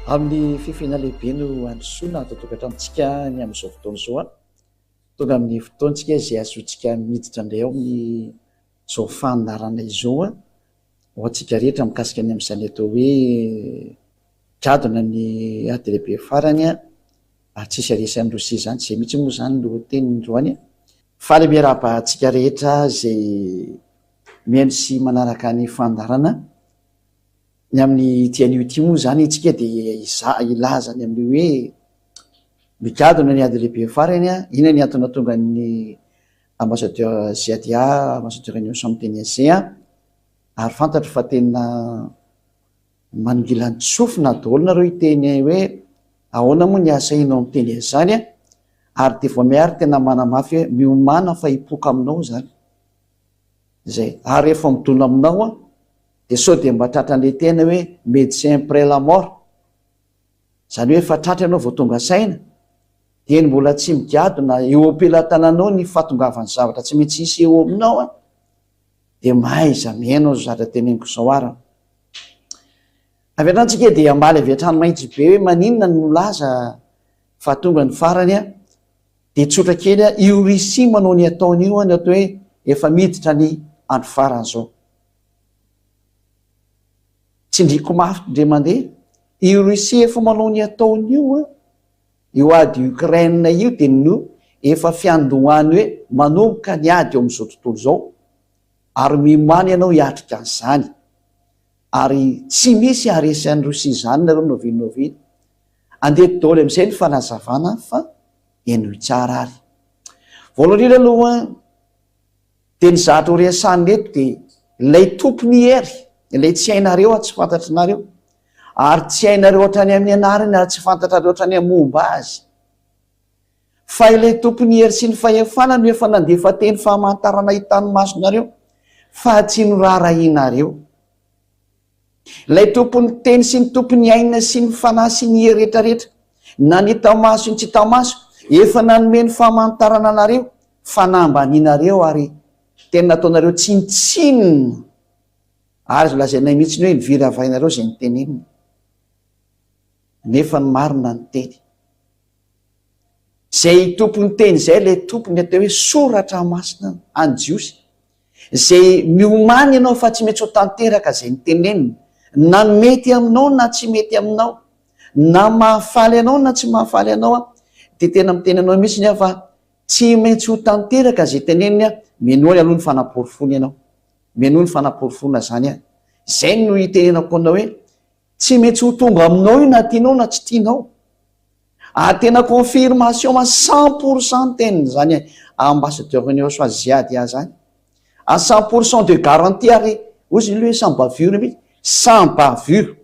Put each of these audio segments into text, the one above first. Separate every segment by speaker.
Speaker 1: Amin'ny fifina lehibe no androsoana atao-tokantranontsika ny amin'izao fotoana izao a. Tonga amin'ny fotoantsika izay azotsika miditra indray ao amin'ny izao fandarana izao a. Ho antsika rehetra mikasika ny amin'izany atao hoe gadona ny ady lehibe farany a, tsisy aresan'ny rosia izany, izay mihitsy moa izany no tenin'androany a. Fa le miaraba-antsika rehetra izay mihaino sy manaraka ny fandarana ny amin'ny tian'io ity moa zany itsika dia ilaza ny amin'ny hoe migadona ny ady lehibe farany a. Ina ny antony tonga ny ambassadeur Ziadia, ambassadeur Union Samteniasia, ary fantatro fa tena manongilany tsofina daholo nareo iteny hoe ahoana moa ny asainao miteny izany a, ary dia vao miary tena manamafy hoe miomana fa hipoka aminao zany zay, ary rehefa midona aminao a dia sao dia mba tratran'le tena hoe médecin après la mort, zany hoe efa tratra ianao vao tonga saina dia ny mbola tsy migadona eo ampelantananao ny fahatongavan'ny zavatra tsy maintsy hisy eo aminao a, dia maiza miainao zatra teneniko izao arany. Avy hatranintsika dia ambaly avy hatrany mahitsy be hoe maninona no laza fa tonga ny farany a, dia tsotra kely a, io Russie manao ny ataon'io ny atao hoe efa miditra ny andro farany izao. Tsindriko mafy ndre mandeha, io Russie efa manao ny ataon'io a, io ady Ukraine io dia no efa fiandohany hoe manomboka ny ady eo amin'izao tontolo izao, ary mimany ianao hiatrika an'izany, ary tsy misy aresan'ny Russie izany nareo novinovina. Andeha daholo amin'izay ny fanazavana fa eno tsara ary. Voalohany indrindra aloha dia ny zatra ho resahany eto dia ilay tompony hery, ilay tsy hainareo tsy fantatrinareo, ary tsy hainareo hatrany amin'ny anarany ary tsy fantatrareo hatrany amin'ny momba azy, fa ilay tompony hery sy ny fahefana no efa nandefa teny fahamantarana hitany masonareo fa tsy norarahinareo. Ilay tompony teny sy ny tompony aina sy ny fanahy sy ny hery rehetrarehetra na ny tamaso sy ny tsy tamaso efa nanome ny fahamantarana anareo fa nambaninareo ary tena nataonareo tsinitsinina, ary lazainay mihitsy ny hoe niviry avainareo izay nitenenina, nefa ny marina ny teny. Izay tompony teny izay ilay tompony atao hoe soratra masina any Jiosy, izay miomany ianao fa tsy mety ho tanteraka izay nitenenina, na mety aminao na tsy mety aminao, na mahafaly ianao na tsy mahafaly ianao a, dia tena miteny anao mihitsy ny fa tsy maintsy ho tanteraka izay teneniny a, menoany aloha ny fanaporofony ianao, menoa ny fanaporofona zany a. Izay no hitenenako anao hoe tsy maintsy ho tonga aminao io na tianao na tsy tianao, ary tena confirmation 100% teniny zany ambassadeur Union Ziadia zany, à 100% de garantie, ary ozy ny hoe sans bavure mihitsy, sans bavure.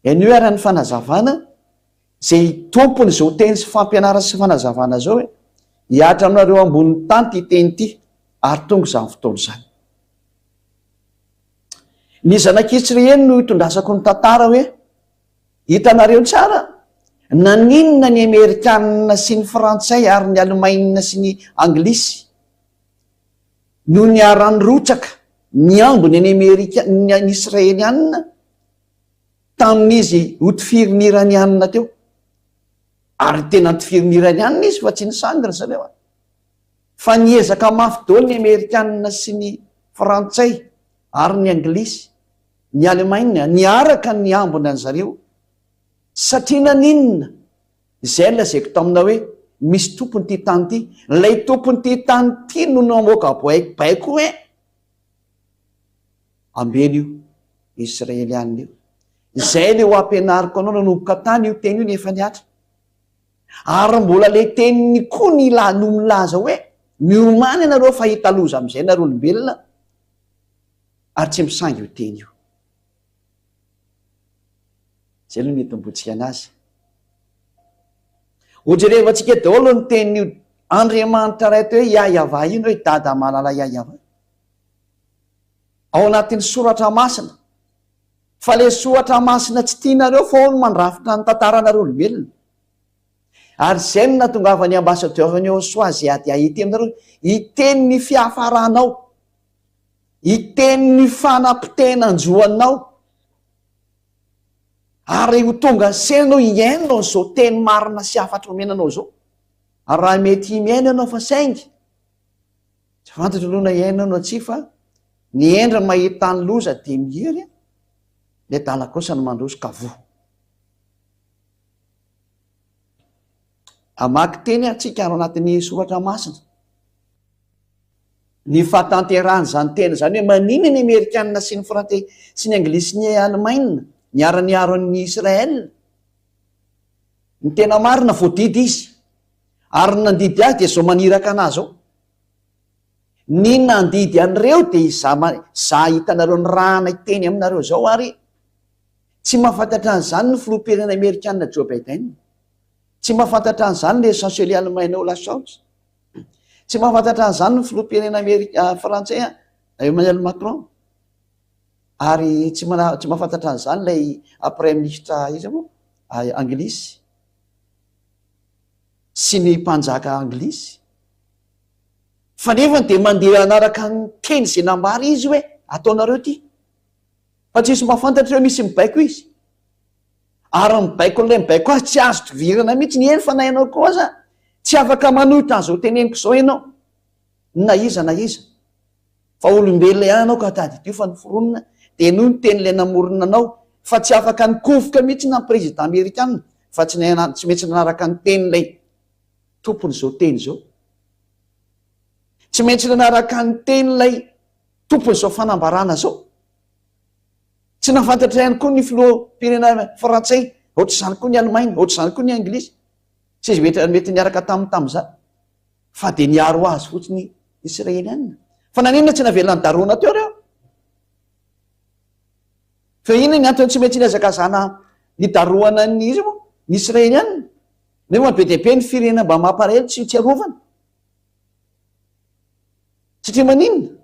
Speaker 1: Eny hoe ary ny fanazavana izay tompony izao teny sy fampianarana sy fanazavana zao hoe hiatra aminareo ambonin'ny tany ty teny ity, ary tonga izany fotoana izany. Ny zanak'Israely eny no hitondrasako ny tantara hoe hitanareo tsara naninona ny Amerikanina sy ny Frantsay ary ny Alemaina sy ny Anglisy no ny aranyrotsaka ny ambony ny Amerika ny Israelianina tamin'izy hotifirn'Iranianina teo, ary tena notifirn'Iranianina izy fa tsy nisangana zareo, fa niezaka mafy daholo ny Amerikanina sy ny Frantsay ary ny Anglisy, ny Alemaina niaraka ny ambony an'zareo, satria naninona izay lazaiko tamina hoe misy tompony ty tany ty, ilay tompony ty tany ty no namoaka baiko hoe ambeny io Israelianina io, izay le ho ampianariko anao nanomboka tany io teny io nefa niatra, ary mbola le teniny koa ny no milaza hoe miomany ianareo fa hitaloza amin'izay nareo olombelona, ary tsy misangy io teny io. Zay aloha ny tombotsika anazy. Ojerevantsika daholo ny tenin'io Andriamanitra ray teo hoe Yahva iny hoe dada malala Yahva ao anatin'ny soratra masina, fa le soratra masina tsy tianareo fa ao no mandrafitra ny tantaranareo olombelona, ary izay no nahatongavany ambassadeur Union Ziadia ity aminareo, iteny ny fiafaranao, iteny ny fanampitenanjoanao, ary ho tonga senao iainao zao teny marina sy afatra omenanao zao. Ary raha mety miaina anao fa saingy tsy fantatra aloha na iaina anao tsy fa ny endra mahitany loza de mihery le dala kosa no mandroso kavo. Amaky teny atsika ao anatin'ny soratra masina ny fahatanterahany zany teny zany hoe manina ny amerikanina sy ny frantsay sy ny anglisy sy ny alemaina niara-niaro ny Israel. Ny tena marina voadidy izy ary nandidy azy de zao maniraka anazy ao. Ny nandidy an'ireo de za hitanareo ny rahana teny aminareo zao ary tsy mahafantatra an'izany ny filoham-pirenena amerikanina Joe Biden, tsy mahafantatra an'izany le chancelier allemagne Olaf Scholz, tsy mahafantatra an'izany ny filoham-pirenena frantsay Emmanuel Macron, ary tsy mahafantatra an'izany lay premier ministre izy moa anglisy sy ny mpanjaka anglisy. Fa nefany de mandeha anaraka ny teny zay nambary izy hoe ataonareo ty, fa tsisy mahafantatra hoe misy mibaiko izy. Ary mibaiko n'ilay mibaiko azy tsy azo tovirana mihitsy ny eny fa na ianao koa aza tsy afaka manohitra an'izao teneniko zao ianao na iza fa olombelona ihany anao ka tady tio fa noforonina de noho ny teny ilay namorona anao fa tsy afaka nikofoka mihitsy na président amerikanina fa tsy maintsy nanaraka ny teny lay tompony zao teny zao, tsy maintsy nanaraka ny teny lay tompony zao fanambarana zao. Tsy nafantatra ihany koa ny filoham-pirenena frantsay, ohatr'izany koa ny alemaina, ohatr'izany koa ny anglisy sy izy mety niaraka tamin'izany fa de niaro azy fotsiny israelianina. Fa naninona tsy navelona ny darona teo reo? Fa inona ny antony tsy maintsy niazaka zana ny daroana ny izy moa ny israelianina? Nefa be dia be ny firenena mba mamparely tsy arovana satria maninona?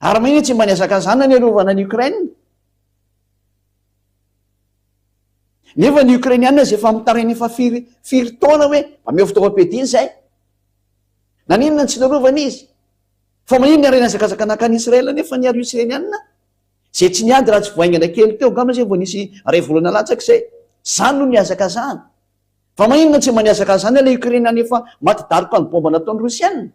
Speaker 1: Ary maninona tsy mba niazaka zana ny arovana ny Ukraine? Nefa ny Ukrainianina zay efa mitarainy efa firy taona hoe mba meo fitaovam-piadiana zay. Naninona tsy narovana izy? Fa maninona ary niazakazaka nakany Israela nefa niaro Israelianina? Zay tsy niady raha tsy voaingana kely teo angamba zay vao nisy ray volana latsaka zay. Zany no niazaka zany. Fa maninona tsy mba niazaka zany ilay Ukrainiana efa maty daroka ny bomba nataon'ny Rosianina?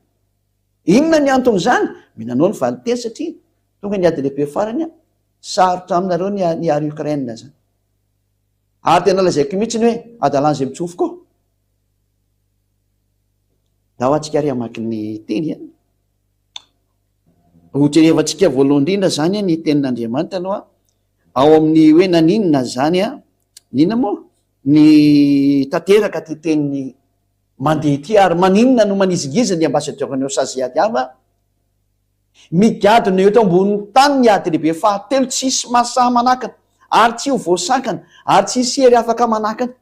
Speaker 1: Inona ny antony zany? Minanao ny valiteny satria tonga niady lehibe farany sarotra aminareo niary Ukraine zany. Ary tena lazaiko mihitsy ny hoe adalany zay mitsofoka ao. Da ho antsika ary hamaky ny teny ho jerevantsika voalohany indrindra zany ny tenin'Andriamanitra aloha ao amin'ny hoe naninona zany ninona moa ny tanteraka ty teniny mandeha ty ary maninona no manizigiza ny ambassadeur-ny Osasiadiava migadona eto ambonin'ny tany niady lehibe fahatelo tsisy masaha manakana ary tsy ho voasakana ary tsisy hery afaka manakana.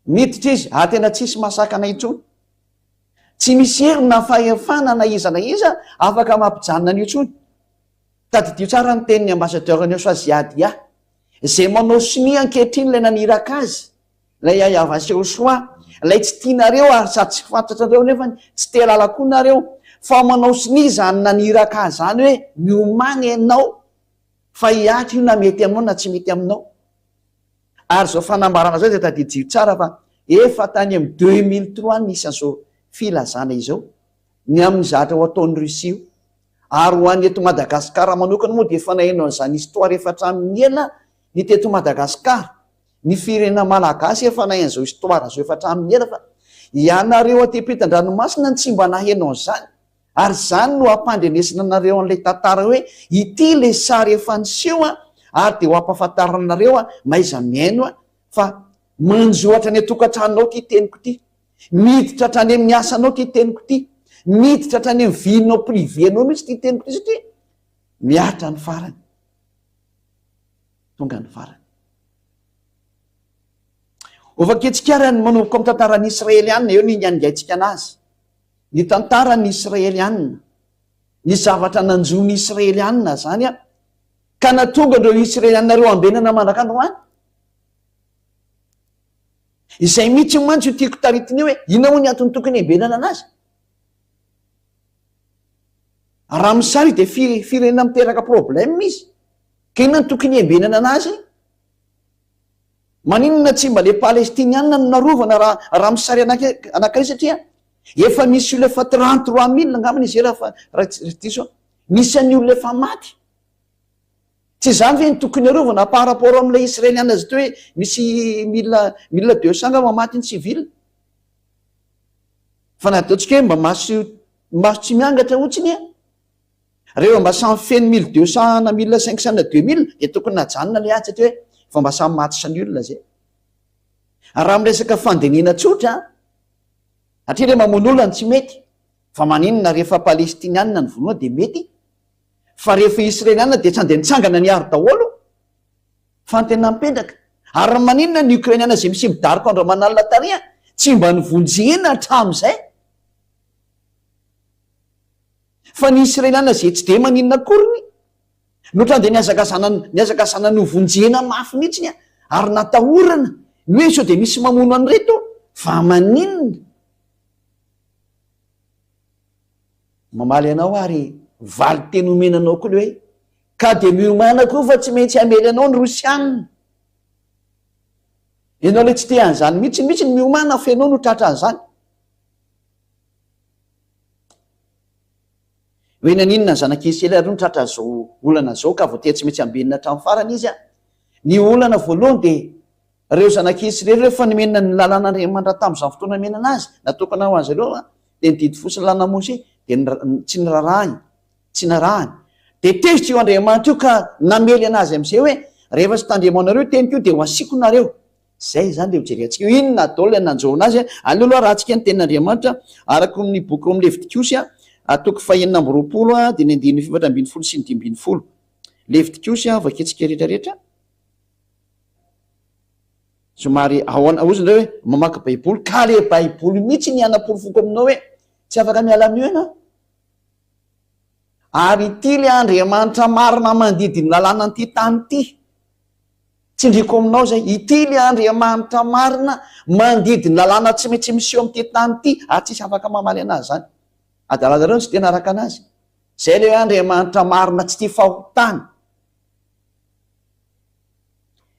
Speaker 1: Miditra izy tena tsisy masakana intsony, tsy misy hery na fahefana na iza afaka mampijanona ny intsony. Tadidio tsara ny tenin'ny ambassadeur-ny Osasiadia zay manao sini ankehitriny ilay naniraka azy, ilay Ayavaseo soa, ilay tsy tianareo ary sady tsy fantatrareo nefa tsy te lalako nareo fa manao sini zany naniraka azy zany hoe miomany ianao fa hiatry io na mety aminao na tsy mety aminao. Ary zao fanambarana zao zay tadidio tsara fa efa tany amin'ny 2003 nisy an'izao filazana izao ny amin'ny zatra ho ataon'ny Russie ary ho an'ny eto Madagasikara manokana moa dia efa nahaino an'izany histoire efa hatramin'ny ela ny teto Madagasikara, ny firenena malagasy efa nahaino an'izao histoire zao efa hatramin'ny ela fa ianareo aty ampitan-dranomasina ny tsy mba naheno an'izany. Ary zany no ampandrenesina anareo an'ilay tantara hoe ity le sary efa niseho ary de ho ampahafantaranareo maiza miaino fa manjoatra ny atokantranonao ty teniko ty, miditra hatrany amin'ny asanao ty teniko ty, miditra hatrany amin'ny vinao privénao mihitsy ty teniko ty satria miatra ny farany, tonga ny farany. Ovaketsikara ny manomboka amin'ny tantaran'ny Israelianina eo ny angaitsika anazy. Ny tantaran'ny Israelianina, ny zavatra nanjon'ny Israelianina zany ka natonga ireo Israelianina reo ambenana mandrakandroany. Izay mihitsy mantsy io tiako taritiny hoe inona moa ny antony tokony ambenana anazy? Raha misary dia firenena miteraka problème izy. ka inona tokony embenana anazy maninona tsy mba le palestinianna no narovana raha misary anankiray satria efa misy olona efa 33 000 angamana izy raha misy an'ny olona efa maty tsy zany ve ny tokony arovana par rapport amin'ilay israeliana zy teo hoe misy mille 200 ngamba maty ny civil fa nataontsika hoe mba maso tsy miangatra ohatsiny rehefa mba samy feno 1200 na 1500 na 2000 de tokony najanona le ady satria hoe fa mba samy maty sany olona zay raha miresaka fandinina tsotra satria le mamono olona ny tsy mety fa maninona rehefa palestinianina ny vonoa de mety fa rehefa israeliana de tsy andeha nitsangana ny aro daholo fa ny tena mipetraka ary maninona ny ukrainiana zay misy midariko andro manalina taria tsy mba nivonjena hatram'izay fa ny israeliana zay tsy de maninona akoriny nohatra de niazakazana no vonjena mafy mihitsiny ary natahorana ny hoe sao de misy mamono any reto fa maninona mamaly anao ary valy teny omenanao koa le hoe ka de miomana koa fa tsy maintsy amely anao ny rosianina ianao le tsy te an'izany mihitsy ny miomana fa ianao no tratra an'izany hoe naninona ny zanak'israely ary no tratra zao olana zao ka vo te tsy maintsy ambenina hatramin'ny farany izy ny olana voalohany de reo zanak'israely rehefa nomenina ny lalàna Andriamanitra tamin'izany fotoana menana azy natokana ho azy ireo de nididy fosiny lalàna Mose de tsy narahany de tezitra io Andriamanitra io ka namely anazy am'izay hoe rehefa sy tandriamanareo teniko io de ho asiko nareo zay zany le hojerentsika inona atao le nanjao anazy aleloha raha tsika ny tenin'Andriamanitra araka ny boky amin'ny Levitikosy atoko 220 de ny 7:20 sy ny 10:20 Levitikosy vaketsika rehetrarehetra somary oziny reo hoe mamaky baiboly ka le baiboly mihitsy ny anapolofoko aminao hoe tsy afaka miala amin'io ianao ary ity le Andriamanitra marina mandidy ny lalàna an'ity tany ity tsy ndriko aminao zay ity le Andriamanitra marina mandidy ny lalàna tsy maintsy miseho amin'ity tany ity ary tsisy afaka mamaly anazy zany adalaza reo tsy tena araka anazy zay le Andriamanitra marina tsy tia fahotana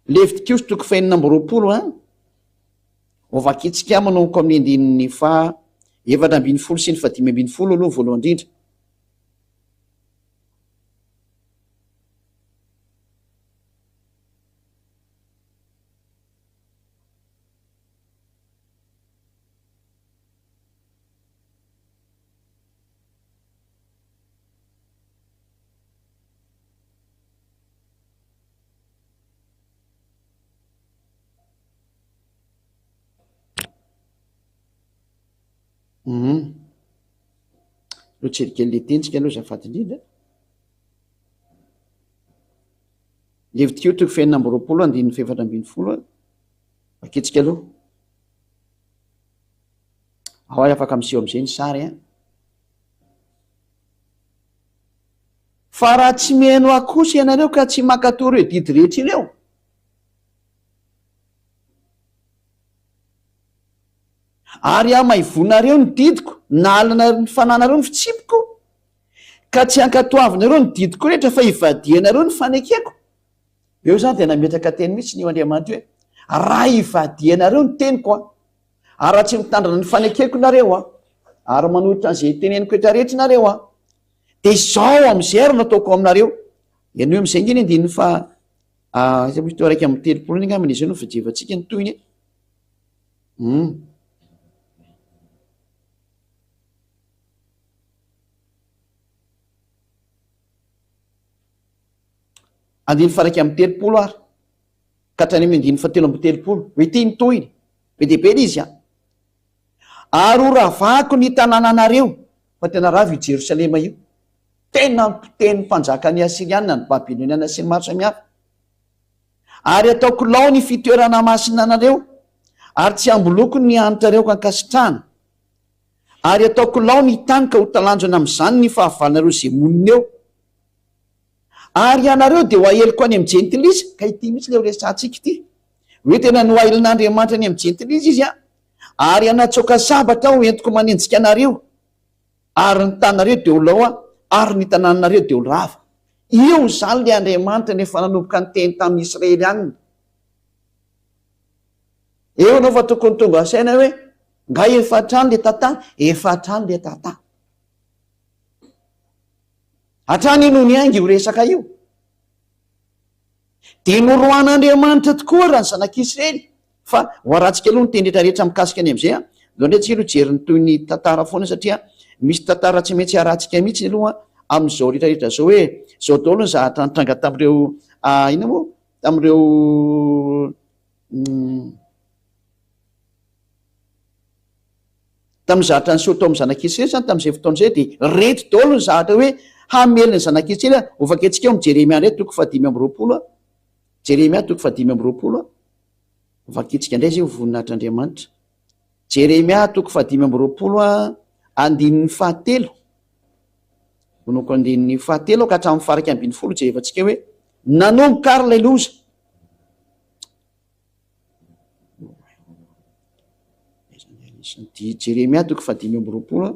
Speaker 1: Levitikosy toko 220 ovakitsika manomboka amin'ny andininy 7:20 sy ny 5:20 aloha voalohany indrindra lo tserikely le tentsika aloha zafady indrindra Levitikosy toko 220 andininy 7:20 vaketsika aloha ao ay afaka miseho am'izay ny sary fa raha tsy miheno akosa ianareo ka tsy makatao reo didy rehetra ireo ary amaivonareo ny didiko naalana ny fananareo ny fitsipiko ka tsy ankatoavinareo ny didiko rehetra fa ivadianareo ny fanekeko eo zany de nametraka teny mihitsy ny Andriamanitra hoe raha ivadianareo ny teniko ary raha tsy mitandrana ny fanekeko nareo ary manohitra an'izay teneniko rehetrarehetra nareo de izao am'izay ary nataoko aminareo ianio am'izay ngeny andininy fa raiky amin'ny 30 ny ngamany izay no fijevantsika ny toyny andiny faraiky amin'ny 30 ary ka hatrany amin'ny andiny 7:30 hoe ty ny toyny be dehibe l izy ary horavako ny tanànanareo fa tena ravy io Jerosalema io tena mpiteny mpanjaka ny Asiriana ny Babiloniana sy ny maro samihafa ary ataoko lao ny fitoerana masina anareo ary tsy amboloko ny anitrareo ka ankasitrahana ary ataoko lao ny tany ka ho talanjona amin'izany ny fahavalonareo zay monina eo ary ianareo de ho aheliko any amin'ny jentilisa ka ity mihitsy le resantsika ity hoe tena no ahilin'Andriamanitra any amin'ny jentilisa izy ary anatsoka sabatra ho entiko manenjika anareo ary ny tanareo de ho lao ary ny tanànanareo de ho rava io zany le Andriamanitra nefa nanomboka ny teny tamin'ny Israely anina. Eo anao fa tokony tonga saina hoe nga efatrano le tantà, efatrano le tantà. Hatrany ino ny aingy io resaka io. Dia norohan'Andriamanitra tokoa raha ny zanak'Israely. Fa hoarantsika aloha ny teny rehetrarehetra mikasika any amin'izay loha indray tsika jeriny toy ny tantara foana satria misy tantara tsy maintsy harantsika mihitsy aloha amin'izao rehetrarehetra zao hoe zao daholo ny zahatra nitranga tamin'ireo ina moa tamin'ireo tamin'ny zahatra ny soto amin'ny zanak'Israely zany tamin'izay fotoana izay dia reto daholo ny zahatra hoe hamely ny zanak'Israely. Ovaka antsika eo amin'ny Jeremia indray toko 5:20. Jeremia toko 5:20. Vakitsika indray zay voninahitr'Andriamanitra. Jeremia toko 5:20 andininy 7. Vonoko andininy 7 ka hatramin'ny faraka 20 jerevantsika hoe nanomboka ary ilay loza. Jeremia toko 5:20.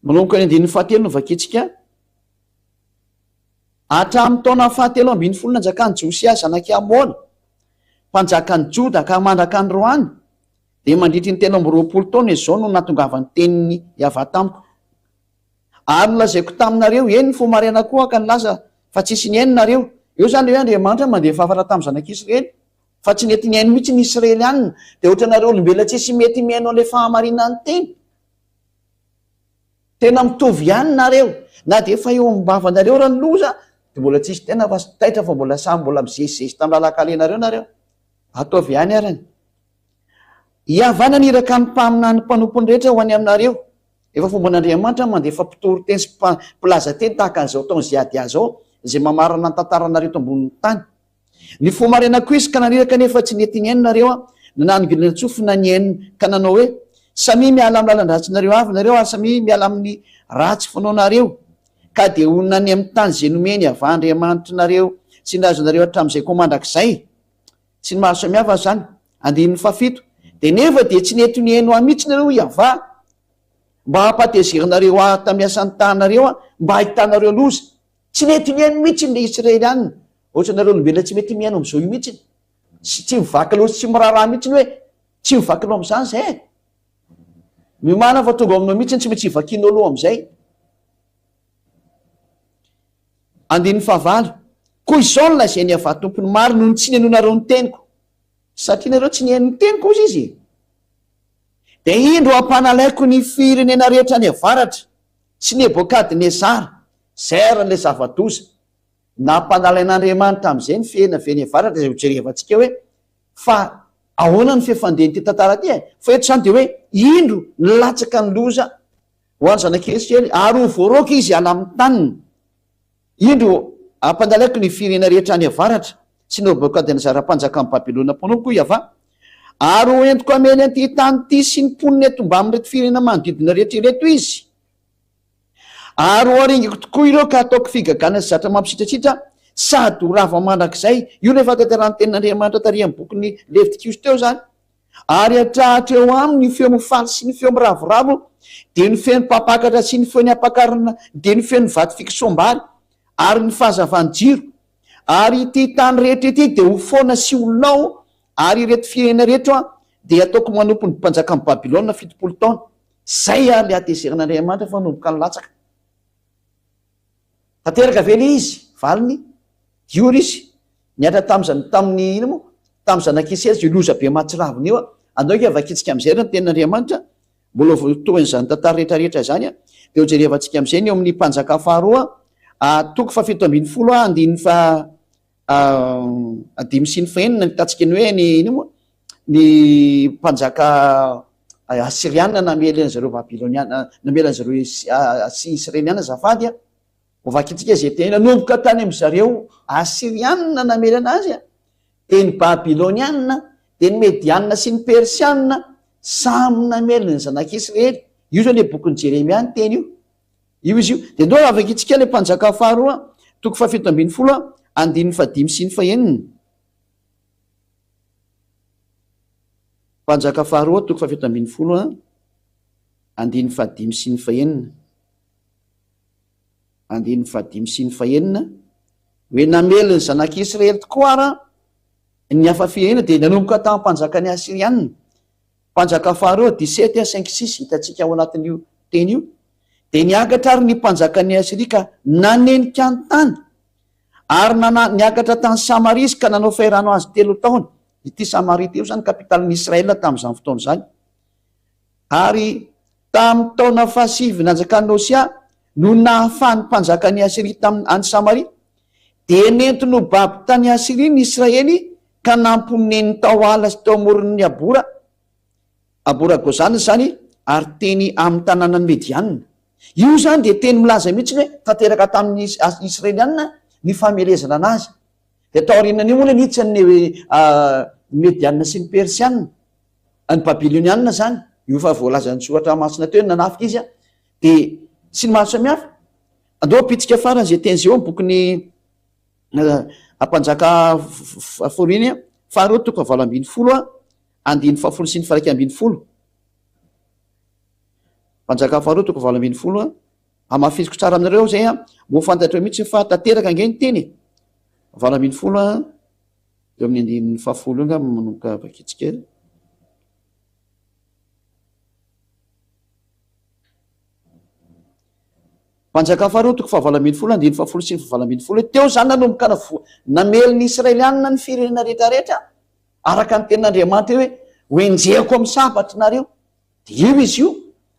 Speaker 1: Manomboka ny andininy 7 no vakitsika. Hatramin'ny taona 7 nanjakan'ny Josia zanaky Amona, mpanjakan'ny Joda ka mandraka ny Roany, dia mandritry ny 20 taona izao no natongavany teniny hiava tamiko. Ary nolazaiko taminareo, eny ny fomariana koa ka nilaza fa tsisy ny ainareo. Eo zany le hoe Andriamanitra mandeha fafara tamin'ny zanak'Israely, fa tsy nety ny ainy mihitsy ny Israely anina. Dia ohatra nareo olombelona tsisy mety miaino an'ilay fahamarinany teny. Tena mitovy ihany nareo, na dia efa eo ambavanareo raha ny loza, dia mbola tsisy tena fa taitra fa mbola samy mbola mizezizezy tamin'ny lalakalenareo nareo. Ataovy ihany arany. Hiavana niraka ny mpaminany mpanompony rehetra ho any aminareo. Efa fomba n'Andriamanitra mandefa mpitoro teny sy mpilaza teny tahaka an'izao taona ziady azy ao, izay mamarana ny tantaranareo to ambonin'ny tany. Ny fomarena koa izy ka naniraka nefa tsy nety ny ainareo nanangilana tsofina ny ainy ka nanao hoe samy miala amin'ny lalan-dratsinareo avy nareo ary samy miala amin'ny ratsy fanaonareo, ka dia onona ny amin'ny tany izay nomeny avy Andriamanitra nareo sy nazonareo hatramin'izay komandrak'izay. Tsy ny maro samihafa zany. Andininy 7 dia nefa dia tsy nety ny aino mihitsy nareo hiava mba hampatezerinareo tamin'ny asan'ny tanareo mba hahitanareo loza. Tsy nety ny aino mihitsy ny Israely anina. Ohatra nareo olombelona tsy mety miaino amin'izao io mihitsy, tsy mivaky loha sy tsy miraharaha mihitsy hoe tsy mivaky loha amin'izany zay. Miomana fa tonga aminao mihitsy tsy maintsy hivakianao loha amin'izay. Andininy 9 koa izao nolazainy ny avà tompony maro noho ny tsy niainonareo ny teniko, satria nareo tsy niaino ny teniko ozy izy. Dia indro hampanalaiko ny firenena rehetra ny avaratra sy Nebokadnezara zairan'ilay zava-doza. Nampanalain'Andriamanitra amin'izay ny fihena feny avaratra izay hojerevantsika hoe fa ahoana ny fihafandehany ty tantara ty fa eto zany dia hoe indro nilatsaka ny loza ho any zanak'Israely ary ho voaroaka izy ala amin'ny taniny. Indro ampandalaiko ny firenena rehetra ny avaratra sy Nebokadnezara mpanjaka amin'ny Babilôna mpanompo koa iava, ary ho entiko ameny an'ity tany ty sy ny poniny eto mba amin'reto firenena manodidina rehetra ireto izy. Ary ho aringako tokoa ireo ka ataoko figagana sy zatra mampisitrasitra sady ho rava mandrakizay. Io rehefa tanterahany tenin'Andriamanitra tary amin'ny bokyny Levitikos teo zany. Ary hatrahatra eo aminy ny feo mifaly sy ny feo miravoravo, dia ny feno mpampakatra sy ny feony ampakarana, dia ny feno vaty fikisombaly ary ny fahazavan'ny jiro. Ary ity tany rehetra ity dia ho foana sy olonao, ary ireto firenena rehetra dia ataoko manompo ny mpanjaka amin'ny Babilôna 70 taona. Zay ary le atezerin'Andriamanitra fa nomboka ny latsaka. Tanteraka vele izy valiny diory izy niatra tamin'ny ino moa tamin'ny zanak'Israely io loza be mahatsiravina io. Andao ke vakitsika amin'izay ny tenin'Andriamanitra mbola votohan'izany tantara rehetrarehetra zany dia hojerevantsika amin'izay ny eo amin'ny mpanjaka faharoa toko 7:20 andininy 5 sy ny 9 nitantsika ny hoe ny ino moa ny mpanjaka Asiriana namely an'zareo Babiloniana, namely an'zareo Israeliana zafady vakitsika zay tena nomboka tany amin'zareo Asiriana namely anazy dia ny Babiloniana, dia ny Mediana sy ny Persiana samy namely ny zanak'Israely. Io zao le bokyny Jeremia ny teny io izy io. Dia ndao avakitsika le mpanjaka faharoa toko 7:20 andininy 5 sy ny 9. Mpanjaka faharoa toko fafito ambin'ny folo a andiny fahadimy sy ny fahenina andiny fahadimy sy ny fahenina hoe namely ny zanak'Israely tokoa ara ny afafirenena dia nanomboka tamin'ny mpanjaka ny Asiriana. Mpanjaka faharoa 17:5-6 hitatsika ao anatin'io teny io. Dia niakatra ary ny mpanjaka ny Asiria ka nanenika ny tany ary niakatra tany Samaria izy ka nanao fahirano azy 3 taona. Ity Samaria ity zany kapitalin'ny Israela tamin'izany fotoana izany. Ary tamin'ny taona fahasivy nanjakan'ny Osia no nahafahan'ny mpanjaka ny Asiria tamin'ny Samaria dia nentino baby tany Asiria ny Israely ka namponeny tao ala sy tao amoron'ny abora Gozana zany ary teny amin'ny tanànany Mediana. Io zany dia teny milaza mihitsy hoe tanteraka tamin'ny Israeliana ny famelezana anazy. Dia tao aorianan'io moa nitsy ny Mediana sy ny Persiana, ny Babiloniana zany. Io fa voalazan'ny soratra masina teo nanafika izy dia sy ny maro samihafa. Andao pitsika farany zay teny zay eo bokyny mpanjaka foriny faharoa toko 7:20 andiny 7 sy ny 1:20. Mpanjaka faharoa toko 7:20 amafisiko tsara aminareo zay mo fantatreo mihitsy fa tanteraka ange ny teny 7:20 eo amin'ny andiny 10 nga manomboka vakitsika. Mpanjaka faharoa toko 7:20 andiny 10 sy ny 7:20 teo zany nanomboka namely ny Israeliana ny firenena rehetrarehetra araka ny tenin'Andriamanitra hoe enjehako amin'ny sabatra nareo. Dia io izy io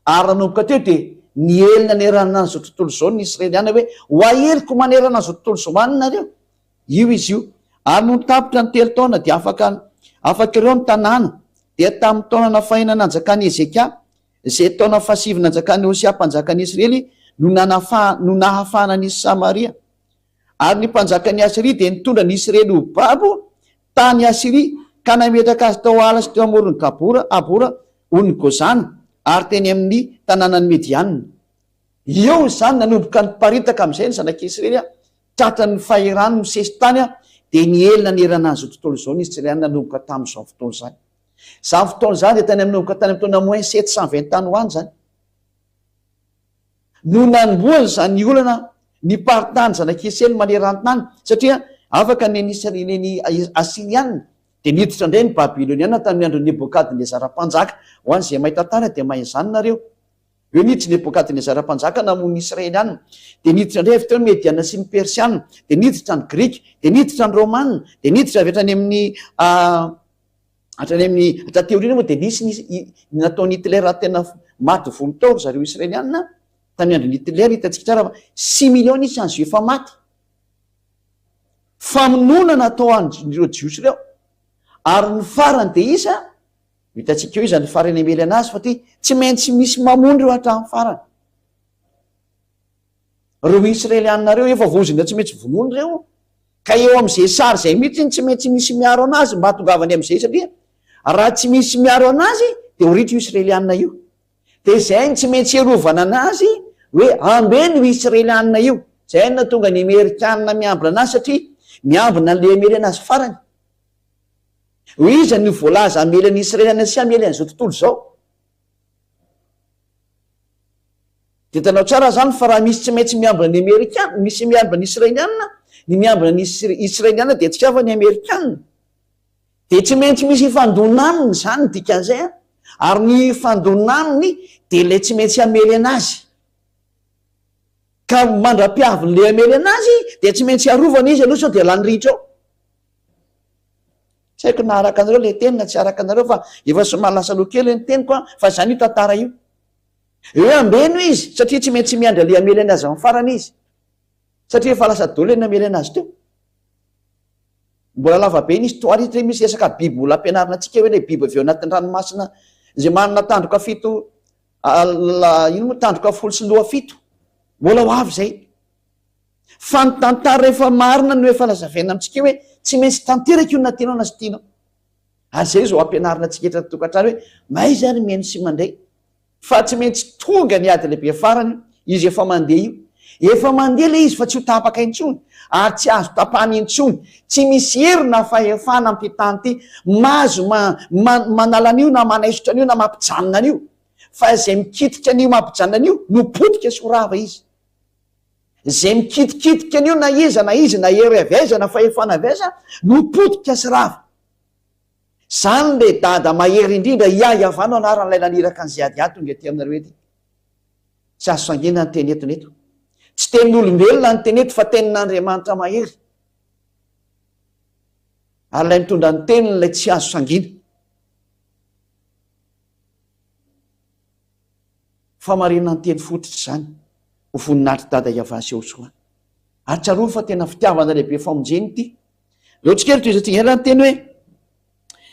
Speaker 1: ary nanomboka teo dia nielina nerana an'izao tontolo zao ny Israeliana hoe hoaheliko manerana an'izao tontolo zao any nareo. Io izy io ary no tapitra ny 3 taona dia afaka ireo ny tanàna. Dia tamin'ny taona nafaina nanjakany Ezekia izay taona fahasivy nanjakany Osia mpanjakany Israely no nahafahana ny Samaria. Ary ny mpanjakany Asiria dia nitondra ny Israely ho babo tany Asiria ka nametraka azy tao ala sy teo amoron'ny abora ony Gozana ary teny amin'ny tanànany Mediana. Eo zany nanomboka niparitaka amin'izay ny zanak'Israely tratran'ny fahirano misesy tany dia nielina nerana an'izao tontolo izao ny Israely nanomboka tamin'izao fotoana izany. Izany fotoana izany dia tany nanomboka tany amin'ny taona moins 720 tany ho any zany. No nanomboany zany olana ny paritany zanak'Israely maneran-tany satria afaka neny Asiriana dia niditra indray ny Babiloniana tamin'ny andro Nebokadnezara mpanjaka. Ho an'izay mahita tany dia mahay izany nareo. Eo niditra Nebokadnezara mpanjaka namono Israeliana dia niditra indray avy teo ny Mediana sy ny Persiana dia niditra ny Grika dia niditra ny Romana dia niditra avy hatrany amin'ny teoriana moa dia nisy nataony Hitler tena maty volotao zareo Israeliana tamin'ny andro Hitler. Hitatsika tsara 6 millions isy an'izy efa maty. Famonoana natao an'ireo jiosy ireo ary ny farany dia isa hitatsika eo izy ny farany amely anazy fa ty tsy maintsy misy mamono ireo hatramin'ny farany. Reo Israeliana reo efa vozina tsy maintsy vonono ireo ka eo amin'izay sary zay mihitsy tsy maintsy misy miaro anazy mba hatongavany amin'izay satria raha tsy misy miaro anazy dia horitra io Israeliana io. Dia zay tsy maintsy erovana anazy hoe ambeny io Israeliana io. Zay na tonga ny Amerikana miambina anazy satria miambina an'le amely anazy farany. Hoe iza ny voalaza amelan'ny Israeliana sy amely an'izao tontolo izao. Dia tanao tsara zany fa raha misy tsy maintsy miambina ny Amerikana, misy miambina ny Israeliana, ny miambina ny Israeliana dia tsy kafa ny Amerikana. Dia tsy maintsy misy fandonaniny zany dikan'izay ary ny fandonaniny dia ilay tsy maintsy amely anazy. Ka mandra-piavin'le amely anazy dia tsy maintsy arovana izy aloha sao dia lany ritra ao. Tsy haiko na araka anareo le teny na tsy araka anareo fa efa somary lasa loha kely ny teniko fa zany io tantara io. Eo ambeno izy satria tsy maintsy miandra le amely anazy amin'ny farany izy satria efa lasa dolo ny amely anazy teo. Mbola lava be ny histoire izy misy resaka biby mbola ampianarina antsika hoe le biby avy eo anatin'ny ranomasina izay manana tandroka 7 ino moa tandroka 17 mbola ho avy zay. Fa ny tantara efa marina no efa lazavaina amintsika hoe tsy maintsy tanteraka io na tenao na sy tianao. Ary zay zao ampianarina antsika etra tokantrano hoe mahay zany miaino sy mandray fa tsy maintsy tonga ny ady lehibe farany izy efa mandeha io efa mandeha le izy fa tsy ho tapaka intsony ary tsy azo tapany intsony, tsy misy herina fahefana ampitany ty mazo manala an'io na manaisotra an'io na mampijanona an'io, fa zay mikitika an'io mampijanona an'io no potika sy horava izy. Zay mikitikitika an'io na iza na izy na hery avaiza na fahefana avaiza no potika sy rava. Zany le dada mahery indrindra iavanao anaran'ilay naniraka an'izay adiady tonga ty aminareo ety. Tsy azo sangina ny teny etony eto, tsy tenin'olombelona ny teny eto fa tenin'Andriamanitra mahery, ary lay mitondra ny teniny lay tsy azo sangina. Fa marina ny teny fototra zany ho voninahitry dada iavasy eo soa. Ary tsaroa fa tena fitiavana lehibe famonjeny ity. Leo tsikely toy izay tsigera ny teny hoe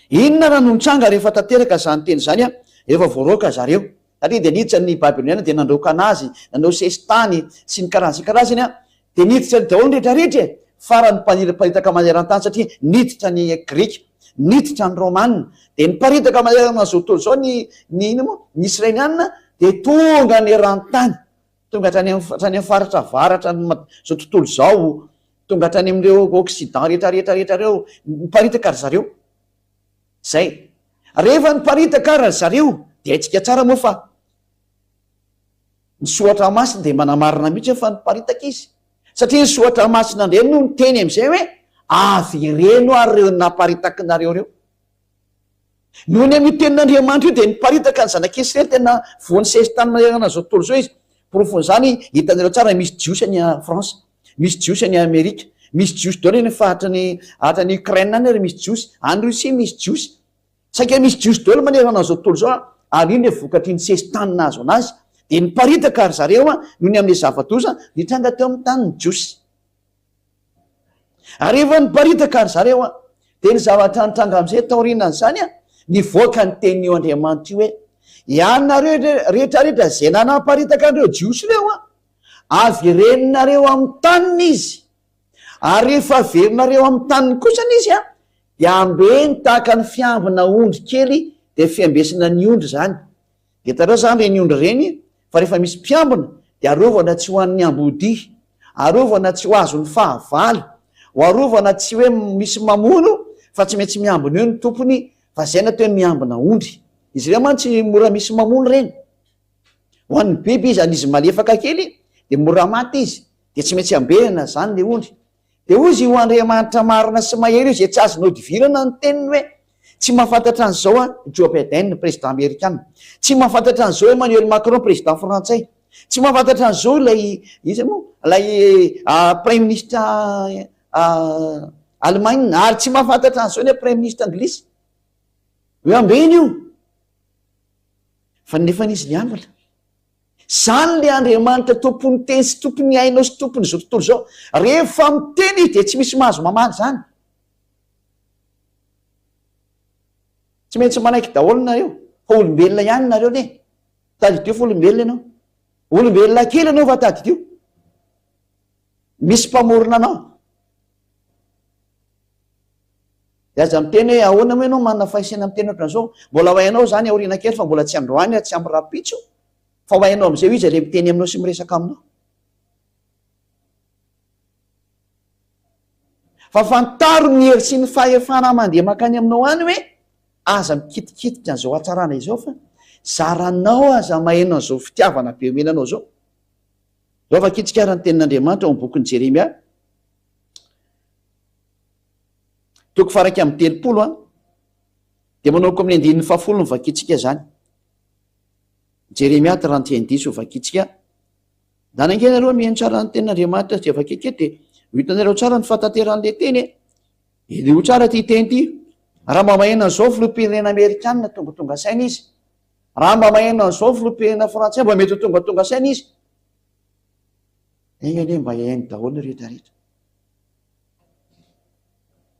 Speaker 1: inona raha no nitranga rehefa tanteraka zany teny zany a efa voaroaka zareo, satria de niditra ny Babiloniana de nandroaka anazy, nanao sesitany sy ny karazany a, de niditra daholo ny rehetrarehetra farany paritaka maneran-tany satria niditra ny Grika, niditra ny Romanina, de niparitaka manerana zao tontolo zao ny ino moa ny Israelianina, de tonga ny eran-tany, tonga hatrany amin'ny faritra avaratra zao tontolo zao, tonga hatrany amin'ireo Occident rehetrarehetra reo niparitaka ry zareo. Zay rehefa niparitaka ry zareo de aitsika tsara moa fa ny soatra masina de manamarina mihitsy fa niparitaka izy, satria ny soatra masina ndre no niteny am'izay hoe avy reno ary reo naparitaka nareo reo. Nohony amin'ny tenin'Andriamanitra io de niparitaka ny zanak'Israely tena voany sesitany manerana zao tontolo zao izy. Porofony zany hitanareo tsara, misy jiosy any France, misy jiosy any Amerika, misy jiosy daholo ny fahatrany Ukraine any ary misy jiosy, any Russie misy jiosy, saika misy jiosy daholo manerana zao tontolo zao ary iny le vokatry ny sesitany nazo anazy, de niparitaka ary zareo noho ny amin'ny zava-doza nitranga teo amin'ny tany ny jiosy. Ary rehefa niparitaka ary zareo de ny zavatra nitranga am'izay taorinany zany nivoaka ny tenin'io Andriamanitra io hoe ianareo rehetrarehetra zay nanaparitaka an'ireo jiosy reo avy reninareo amin'ny taniny izy, ary rehefa averinareo amin'ny taniny kosany izy de ambeny tahaka ny fiambina ondry kely de fiambesina ny ondry zany. De tareo zany reny ondry reny fa rehefa misy mpiambina de arovana tsy ho an'ny ambody, arovana tsy ho azo ny fahavalo, ho arovana tsy hoe misy mamono fa tsy maintsy miambina eo ny tompony, fa zay natao miambina ondry. Izy ireo mantsy mora misy mamono reny, ho an'ny biby izy an'izy malefaka kely de mora maty izy, de tsy maintsy ambehana zany le ondry. De ozy ho Andriamanitra marina sy mahery io zay tsy azonao divirana ny teniny hoe tsy mahafantatra an'izao Joe Biden président américain, tsy mahafantatra an'izao Emmanuel Macron président frantsay, tsy mahafantatra an'izao lay izy moa lay prime ministre Allemagne, ary tsy mahafantatra an'izao ny prime ministre anglisy hoe ambeny io, fa nefa n'izy ny ambala. Zany le Andriamanitra tompony teny sy tompony ainao sy tompony zao tontolo zao, rehefa miteny izy de tsy misy mahazo mamaly zany. Tsy maintsy manaiky daholo nareo fa olombelona ihany nareo ne, tady teo fa olombelona ianao, olombelona kely anao fa tady teo, misy mpamorona anao. De aza miteny hoe ahoana moa ianao manana fahaisana miteny ohatran'izao, mbola ho hainao zany aoriana kely fa mbola tsy androany tsy amin'ny rapitso, fa ho hainao am'izay izy le miteny aminao sy miresaka aminao. Fa fantaro ny hery sy ny fahefana mandeha makany aminao any hoe aza mikitikitika an'izao hatsarana izao fa zaranao aza mahaino an'izao fitiavana be omenanao zao. Zao fa kitsikara ny tenin'Andriamanitra ao amin'ny bokin'ny Jeremia toko faraka amin'ny telopolo de manaoko amin'ny andininy fahafolo ny vakitsika zany. Jeremia 31:10 ho vakitsika. Danangenareo mihaino tsara ny tenin'Andriamanitra sy vakike de hitanareo tsara ny fahatanteran'le teny de ho tsara ty teny ty. Raha mba maheno an'izao filoham-pirenena Amerikanina tonga saina izy, raha mba maheno an'izao filoham-pirenena Frantsay mba mety ho tonga saina izy, eny anie mba hiaino daholo rehetrarehetra,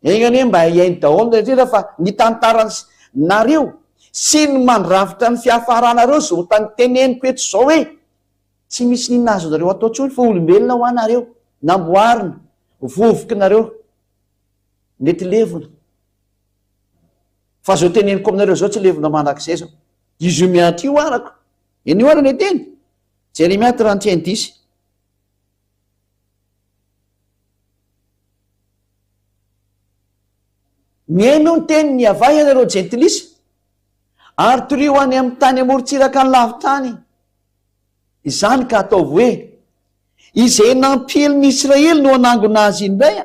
Speaker 1: eny anie mba hiaino daholo rehetrarehetra fa ny tantaranareo sy ny mandravitra ny fiafaranareo zao tany teneniko eto zao hoe tsy misy ninona azo nareo atao ntsony fa olombelona ho anareo, namboarina, vovoky nareo, mety levona. Fa zao teneniko aminareo zao tsy levona mandrak'izay zao. Izy io miantio arako, eny io arany teny Jeremia 31:10. miaino ny teny ny avay anareo jentilisa ary torio any amin'ny tany amorontsiraka ny lavitany. Izany ka ataovy hoe izay nampieliny Israely no anangona azy indray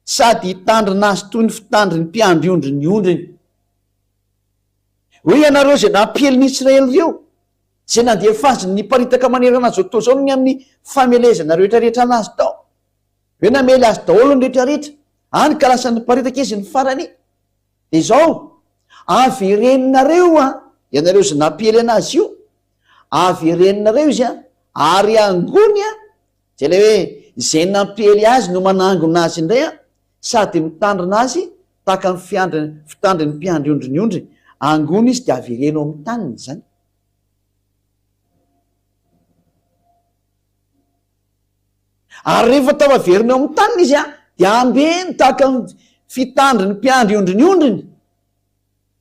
Speaker 1: sady hitandrina azy toy ny fitandry ny mpiandry ondry ny ondriny. Hoe ianareo zay nampieliny Israely reo zay nandefazy ny paritaka manerana azy atao zao ny amin'ny famelezana rehetrarehetra anazy tao, hoe namely azy daholo ny rehetrarehetra any ka lasa ny paritaka izy ny farany. De zao avy reninareo ianareo zay nampiely anazy io, avy reninareo izy ary angony zay le hoe zay nampiely azy no manangona azy indray sady mitandrina azy tahaka ny fitandry ny mpiandry ondriny ondry, angony izy de avy reno amin'ny taniny zany. Ary rehefa tao averiny eo amin'ny taniny izy de ambeny tahaka ny fitandry ny mpiandry ondriny ondriny.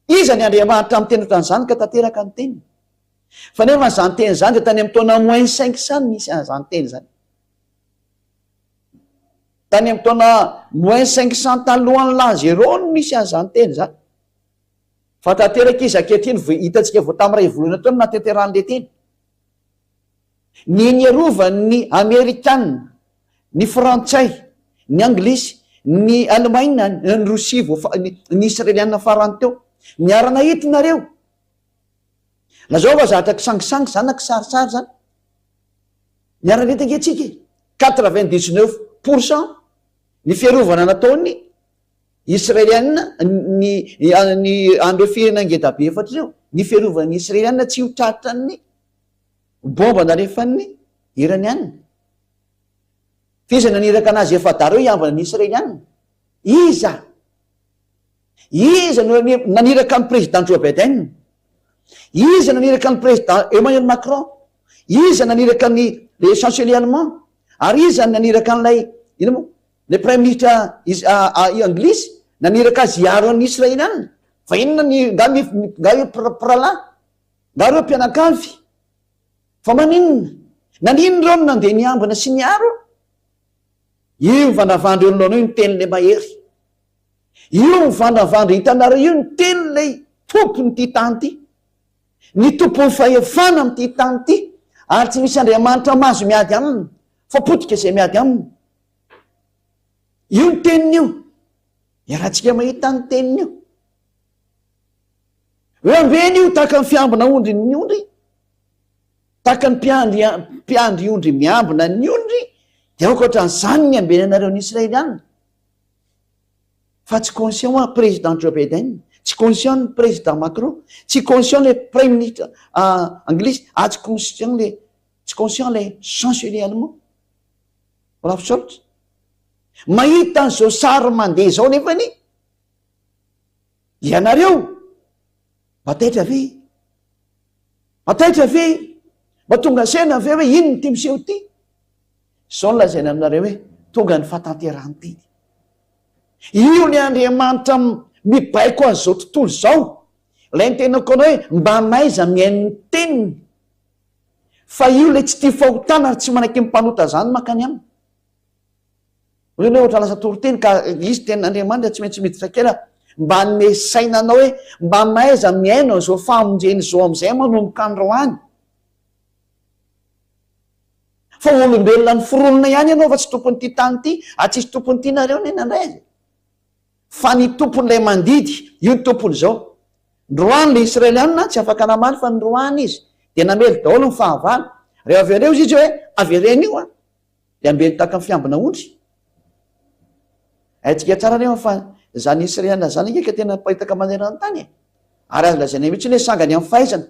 Speaker 1: Iza ny Andriamanitra amin'ny teny ohatran'izany ka tanteraka ny teniny. Fa nefa zany teny zany de tany amin'ny taona -500 misy an'izany teny zany. Tany amin'ny taona -500 talohan'ny Lazero no misy an'izany teny zany. Fa tanteraka izy ankehitriny hitantsika vao tamin'ny ray volana taona natanteran'le teny. Ny niarovan'ny Amerikanina, ny Frantsay, ny Anglisy, ny Alemaina, ny Rosia, ny Israeliana farany teo niarana hitinareo. Lazao fa zatra kisangisangy zany na kisarisary zany. Niarana hita ankehitrika 99% ny fiarovana nataony Israeliana ny andreo firenena ngeda be efatra reo, ny fiarovana ny Israeliana tsy ho tratra ny bomba narefan'ny Iraniana. Fiza naniraka anazy efadareo iambana ny Israeliana. Iza no naniraka ny président Joe Biden, iza naniraka ny président Emmanuel Macron, iza naniraka le chancelier allemand, ary iza naniraka an'ilay ino mo le premier ministre Anglisy naniraka azy hiaro an'ny Israeliana. Fa inona nga prala nga reo mpianakavy. Fa maninona nanino reo nandeha niambana sy niaro. Io mivandravandra eo nolona io ny tenyle mahery, io mivandravandra hitanareo io ny tenyle tompony ty tany ty, ny tompony fahefana am'ty tany ty, ary tsy misy Andriamanitra mazo miady aminy fa potika izay miady aminy. Io ny teniny io, iarahantsika mahita ny teniny io. Hoe ambeny io tahaka ny fiambina ondry ny ondry, tahaka ny mpiandry ondry miambina ny ondry, de aokatran'izany ny ambeny anareo ny Israeliana. Fa tsy conscient président Joe Biden, tsy conscient ny président Macron, tsy conscient le premier ministre Anglisy, tsy conscient le chancelier allemand. Voilà fisaotra. Mahita an'izao sary mandeha zao nefany ianareo mataitra ve mba tonga sena ve hoe ino ny ty miseho ty. Zao ny lazaina aminareo hoe tonga ny fahatanterahany teny. Io ny Andriamanitra mibaiko an'izao tontolo zao. Ilay ny tenako anao hoe mba maiza miain'ny teniny. Fa io le tsy tia fahotana ary tsy manaiky mpanota zany makany aminy. Hoe ohatra lasa toroteny ka izy tenin'Andriamanitra tsy maintsy miditra kely mba ny sainanao hoe mba maiza miaino an'izao famonjeny zao am'izay manomboka androany. Fa olombelona ny foronina ihany ianao fa tsy tompony ty tany ty, tsisy tompony ty nareo ny nandray. Fa ny tompon'ilay mandidy, io ny tompony zao. Ndroany le Israeliana tsy afaka namaly fa ndroany izy de namely daholo ny fahavalo. Rehefa avereo izy hoe avereny io de ambeny tahaka ny fiambina ondry. Aitsika tsara nefa fa zany Israeliana zany ngeka tena paritaka manerana tany. Ary azo lazaina mihitsy hoe sangany amin'ny fahaizana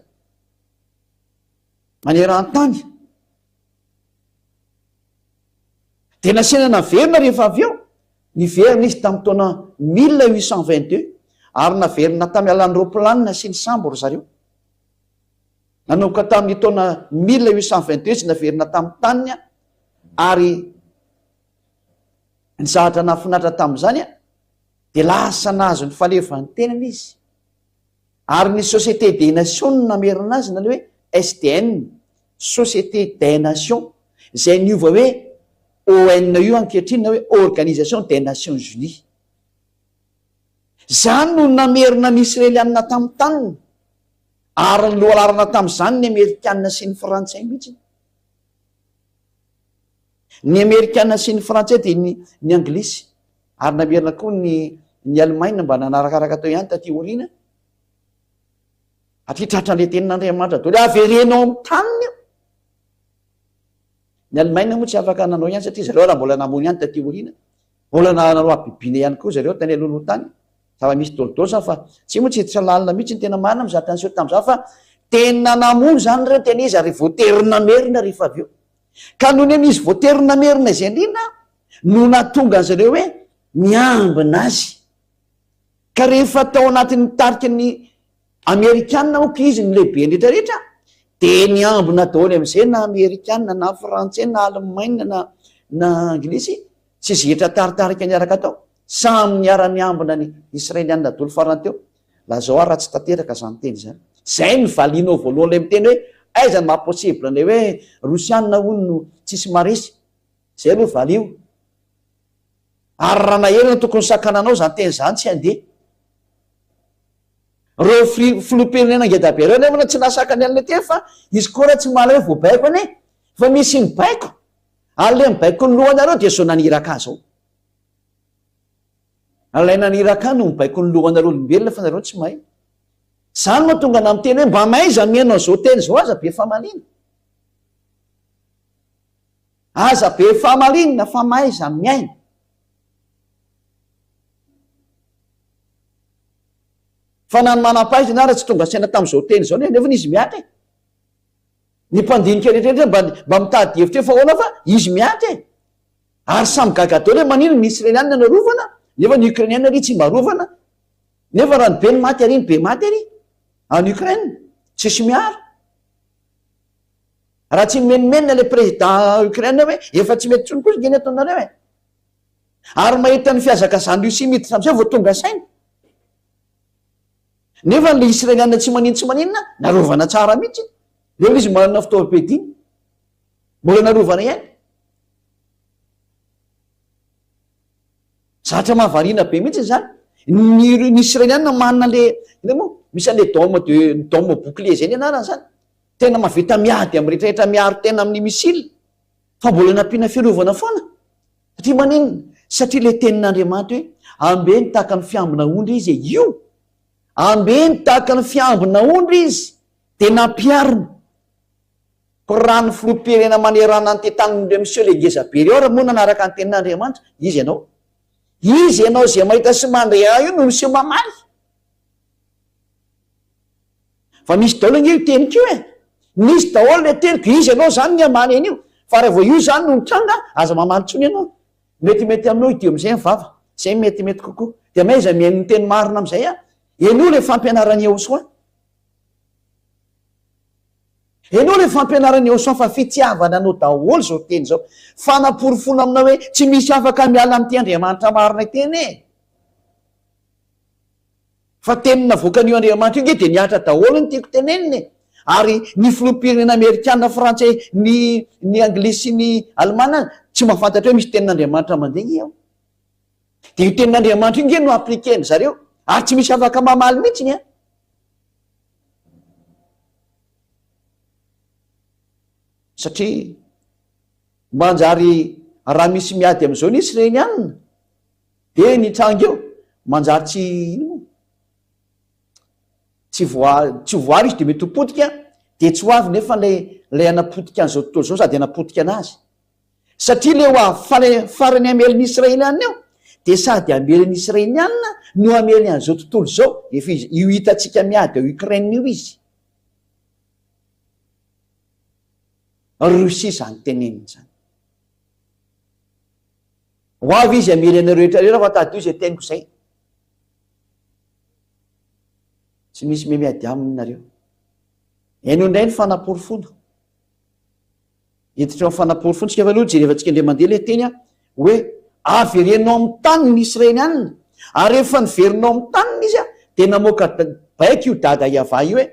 Speaker 1: manerana tany. De nasina naverina rehefa avy eo, niverina izy tamin'ny taona 1822 ary naverina tamin'ny alan'ny roaplanina sy ny sambo ry zareo. Nanomboka tamin'ny taona 1822 izy naverina tamin'ny taniny ary ny zavatra nahafinaritra tamin'izany de lasa nahazo ny falefan'ny tenany izy. Ary ny Société des Nations namerina azy na le hoe SDN, Société des Nations, izay niova hoe ONU ankehitriny na hoe Organisation des Nations Unies. Zany no namerina ny Israelianina tamin'ny taniny, ary ny lohalarana tamin'izany ny Amerikanina sy ny Frantsay mihitsy. Ny Amerikanina sy ny Frantsay dia ny Anglisy, ary namerina koa ny Alemaina mba nanarakaraka tao ihany taty aoriana. Atria tratran'ilay tenin'Andriamanitra daholo averenao amin'ny taniny io. Ny Alemaina moa tsy afaka nanao ihany satria zareo raha mbola namono ihany taty aoriana, mbola nanao abibiana ihany koa zareo tany aloha tany. Zava misy dôlidôly zany fa tsy moa tsy hiditra lalina mihitsy ny tena marina mizaha tany seho tamin'izao fa tena namono zany ireo tena izy ary voaterina merina rehefa avy eo. Ka noho ny izy voaterina merina izay indrindra no nahatonga zareo hoe miambina azy. Ka rehefa tao anatin'ny tariky ny Amerikanina moa izy ny lehibe rehetrarehetra dia niambina daholo amin'izay na Amerikanina na Frantsay na Alemaina na Anglisy tsy zetra taritarika niaraka tao. Samy niara-niambina ny Israelianina daholo farany teo. Lazao raha tsy tanteraka izany teny izany. Zay ny valianao voalohany ilay miteny hoe aiza ny mahaposibla ilay hoe Rosianina hono no tsisy maresy. Zay aloha valio. Ary raha nahelana tokony sakananao izany teny izany tsy handeha. Reo filoham-pirenena ngeda be reo nefa tsy nasakany an'ilay teny fa izy koa raha tsy mahala hoe voabaiko anie fa misy ny baiko. Ary le mibaiko ny lohanareo dia zao naniraka azy ao. Alay naniraka no mibaiko ny lohanareo olombelona fa nareo tsy mahay. Zany mahatonga na miteny hoe mba maiza mihainao zao teny zao aza be famalina. Aza be famalina fa maiza miaina. Fa na ny manam-pahaizana ary tsy tonga saina tamin'izao teny izao nefa izy miatra. Ny mpandinika rehetrarehetra mba mitady hevitra fa ahoana fa izy miatra. Ary samy gaga daholo hoe manino ny Israelianina narovana nefa ny Ukrainianina ary tsy mba rovana. Nefa raha ny be ny maty ary ny be maty ary any Ukraine tsisy miara. Raha tsy menomenina ilay président Ukraine hoe efa tsy mety tsony kosa ngeny ataonareo e. Ary mahita ny fiazaka zany io sy miditra amin'izay vao tonga saina. Nefa ny Israelianina tsy manino tsy maninona narovana tsara mihitsy. Leo izy manana fitaovam-piadiana mbola narovana ihany. Zatra mahavariana be mihitsy zany. Ny Israelianina manana le moa misy an'le dôme bouclier zay ny anarany zany. Tena mahavita miady amin'ny rehetrarehetra miaro tena amin'ny misily. Fa mbola nampiana fiarovana foana. Satria manino? Satria le tenin'Andriamanitra hoe ambeny tahaka ny fiambina ondry izy io. Ambeny tahaka ny fiambina ondry izy dia nampiarina. Ko raha ny filoham-pirenena manerana ny tetanindreo monsieur le ngezabe reo raha moa nanaraka ny tenin'Andriamanitra izy ianao. Izy ianao izay mahita sy mandray io no monsieur mamaly. Fa misy daholo io teniko io e. Misy daholo le teniko izy ianao zany ny amany an'io. Fa rehefa io zany no mitranga aza mamaly tsony ianao. Metimety aminao idio amin'izay mivava. Izay metimety kokoa. Dia maiza mihaino ny teny marina amin'izay a. Eno le fampianarany eo soa. Eno le fampianarany eo soa fa fitiavana anao daholo zao teny zao. Fanaporofona aminao hoe tsy misy afaka miala amin'ity Andriamanitra marina teny e. Fa teny navoaka an'io Andriamanitra io dia niatra daholo ny tiako teneniny. Ary ny filoham-pirenena Amerikanina, Frantsay, ny Anglisy sy ny Alemana tsy mahafantatra hoe misy tenin'Andriamanitra mandeha eo. Dia io tenin'Andriamanitra io nge no aplikeny zareo. Ary tsy misy afaka mamaly mihitsy ny a. Satria manjary raha misy miady amin'izao ny Israelianina dia ny tranga eo manjary tsy voary izy dia mety hopotika dia tsy ho avy nefa lay anapotika an'izao tontolo izao sady anapotika anazy. Satria le ho avy farany amelin'ny Israelianina eo dia sady amelin'ny Israelianina no amely an'izao tontolo izao. Efa izy io hitantsika miady ao Ukraine io izy. Rosia zany teneniny zany. Ho avy izy amely anareo rehetrarehetra fa tady io izay teniko izay. Tsy misy miady aminareo. Eno indray ny fanaporofona. Hiditra amin'ny fanaporofona tsika aloha jerevantsika indray mandeha ilay teny hoe averenao amin'ny tany ny Israelianina. Ary rehefa niverinao amin'ny taniny izy dia namoaka baika io dada Iava io hoe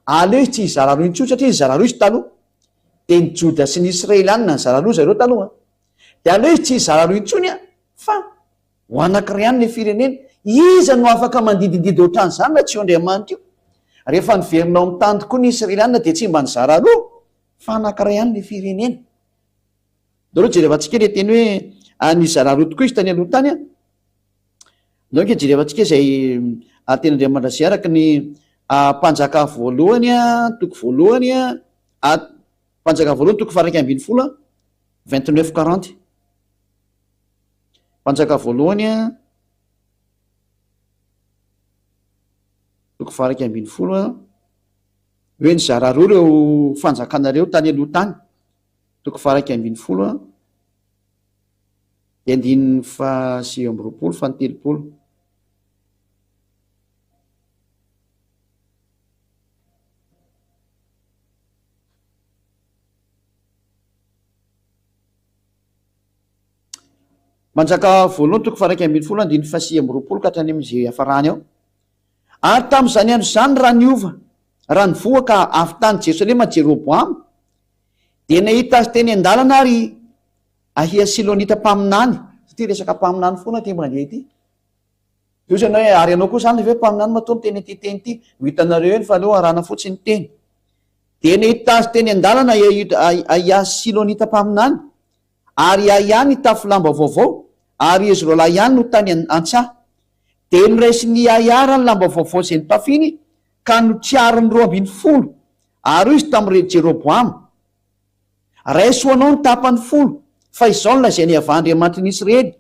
Speaker 1: aleo izy tsy hizara roa intsony satria hizara roa izy taloha. Dia ny Joda sy ny Israelianina ny zara roa zareo taloha. Dia aleo izy tsy hizara roa intsony fa ho anankiray ihany ny firenena. iza no afaka mandidididy ohatrany zany na tsy eo Andriamanitra io. Rehefa niverinao amin'ny tany tokoa ny Israelianina dia tsy mba nizara roa fa anankiray ihany ny firenena. Nareo jerevantsika le teny hoe nizara roa tokoa izy tany aloha tany a. Donc jerevantsika izay ten'Andriamanitra zay araka ny mpanjaka voalohany toko voalohany mpanjaka voalohany toko faha 1:20 29:40. Mpanjaka voalohany toko faha 1:20 hoe nizara roa reo fanjakanareo tany aloha tany. Toko faha 1:20 andininy fa 9:20 fa 30. Manjaka voalohany toko faha 1:20 andininy fa 9:20 ka hatrany amin'izay hafarany ao. Ary tamin'izany andro zany raha niova raha nivoaka avy tany Jerosalema Jeroboamy dia nahita azy teny an-dalana ary ahia Silonita mpaminany. Satria resaka mpaminany foana ty mandeha ity. Io zany hoe ary ianao koa zany ve mpaminany matoa teny ity teny ity ho hitanareo eny fa aleo arahana fotsiny teny. Dia nahita azy teny an-dalana ahia Silonita mpaminany ary ihany tafy lamba vaovao ary izy roa lahy ihany no tany an-tsaha. Dia niraisy ny ahara ny lamba vaovao izay notafiny ka notsiariny 12 ary izy tamin'ny Jeroboamy. Raiso anao ny tapany 10 fa izao nolazainy avahan'Andriamanitra ny Israely.